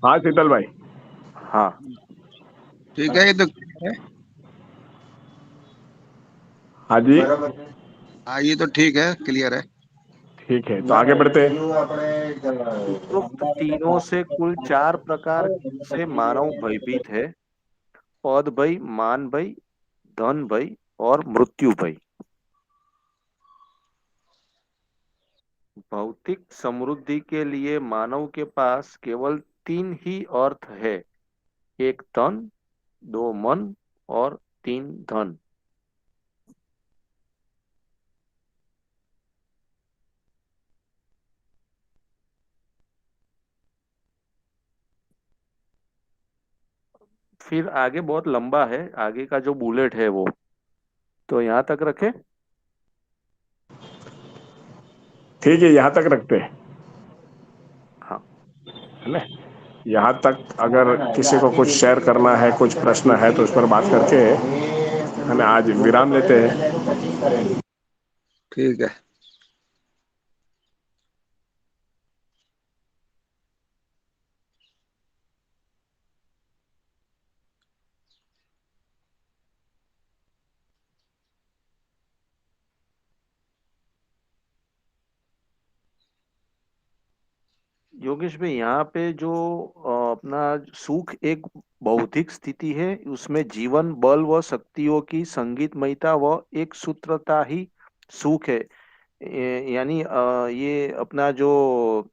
हाँ शीतल भाई। हाँ ठीक है, ये तो हाँ जी, हाँ ये तो ठीक है, क्लियर है। ठीक है, तो आगे बढ़ते हैं। उपरोक्त तीनों से कुल 4 प्रकार से मानव भयभीत है: पद भय, मान भय, धन भय और मृत्यु भय। भौतिक समृद्धि के लिए मानव के पास केवल 3 ही अर्थ है: 1 तन, 2 मन और 3 धन। फिर आगे बहुत लंबा है, आगे का जो बुलेट है वो तो यहाँ तक रखे। ठीक है, यहाँ तक रखते हैं, हाँ है ना? यहाँ तक अगर किसी को कुछ शेयर करना है, कुछ प्रश्न है तो उस पर बात करके हमें आज विराम लेते हैं। ठीक है। योगेश भाई, यहाँ पे जो अपना सुख एक बौद्धिक स्थिति है, उसमें जीवन, बल व शक्तियों की संगीतमयता व एक सूत्रता ही सुख है। यानी ये अपना जो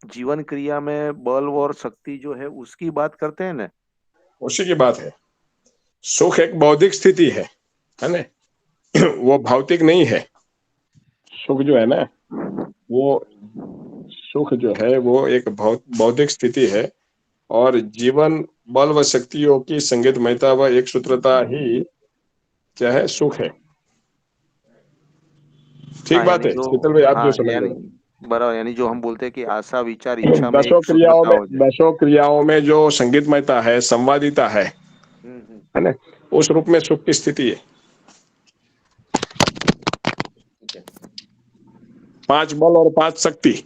जीवन क्रिया में बल और शक्ति जो है उसकी बात करते हैं ना। उसी की बात है। सुख एक बौद्धिक स्थिति है ना? वो भौतिक नहीं है। सुख जो है ना, वो सुख जो है वो एक बौद्धिक स्थिति है, और जीवन, बल व शक्तियों की संगीतमयता व एक सूत्रता ही क्या है, सुख है। ठीक हाँ बात यानी है जो, शीतल भाई, आप जो हाँ समझ यानी रहे बराबर, यानी जो हम बोलते हैं कि आशा, विचार, हैं। इच्छा में एक सूत्रता हो जाए। दसों क्रियाओं में जो संगीतमयता है, संवादिता हम्म। है ना, उस रूप में सुख की स्थिति है। 5 बल और 5 शक्ति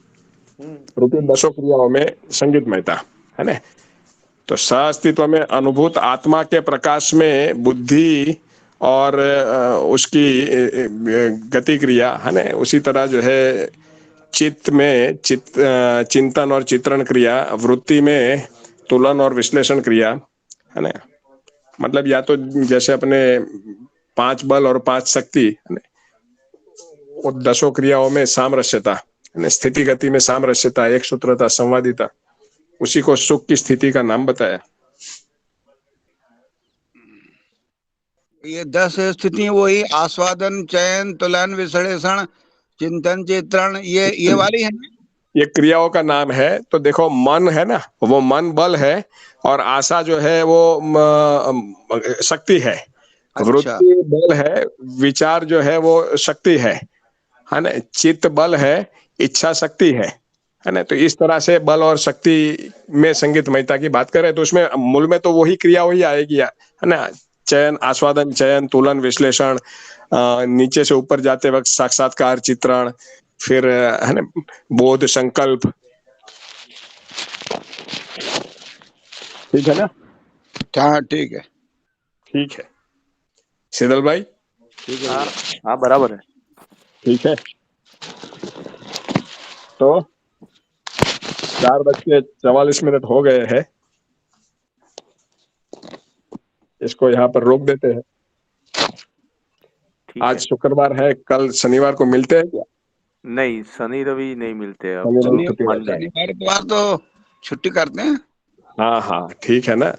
रूपी दसों क्रियाओं में संगीतमयता है ना। तो सह-अस्तित्व में अनुभूत आत्मा के प्रकाश में बुद्धि और उसकी गति क्रिया है ना, उसी तरह जो है चित्त में चिंतन और चित्रण क्रिया, वृत्ति में तुलन और विश्लेषण क्रिया है ना। मतलब या तो जैसे अपने 5 बल और 5 शक्ति है ना, वो दसों क्रियाओं में सामरस्यता है ना, स्थिति गति में सामरस्यता, एक सूत्रता, संवादिता, उसी को सुख की स्थिति का नाम बताया। ये 10 स्थिति वही आस्वादन, चयन, तुलन, विश्लेषण, चिंतन, चित्रण, ये वाली है। ये क्रियाओं का नाम है। तो देखो मन है ना, वो मन बल है, और आशा जो है वो शक्ति है। वृत्ति बल है, विचार जो है वो शक्ति है ना। चित्त बल है, इच्छा शक्ति है ना। तो इस तरह से बल और शक्ति में संगीतमयता की बात करें तो उसमें मूल में तो वही क्रिया वही आएगी है ना। चयन, आस्वादन, चयन, तुलन, विश्लेषण, नीचे से ऊपर जाते वक्त साक्षात्कार, चित्रण, फिर है ना बोध, संकल्प। ठीक है ना? हाँ ठीक है, ठीक है शीतल भाई। ठीक है। हाँ बराबर है। ठीक है, तो 4:44 हो गए हैं। इसको यहाँ पर रोक देते हैं। आज शुक्रवार है, कल शनिवार को मिलते हैं क्या? नहीं, शनि रवि नहीं मिलते अब। शनिवार तो छुट्टी करते हैं। हाँ हाँ ठीक है ना,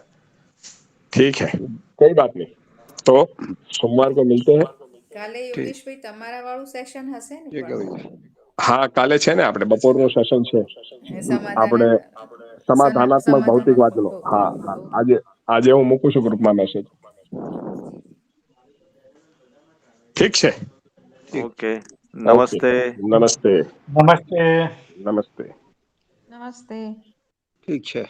ठीक है, कोई बात नहीं। तो सोमवार को मिलते हैं। કાલે યોગેશભાઈ તમારા વાળું સેશન હશે ને પણ? હા કાલે છે ને આપણે બપોરનું સેશન છે આપણે સમાધાનાત્મક ભૌતિકવાદનો। હા હા આજે હું મૂકું છું ગ્રુપમાં મેસેજ। ठीक है, ओके, नमस्ते। नमस्ते नमस्ते। नमस्ते। नमस्ते। ठीक है।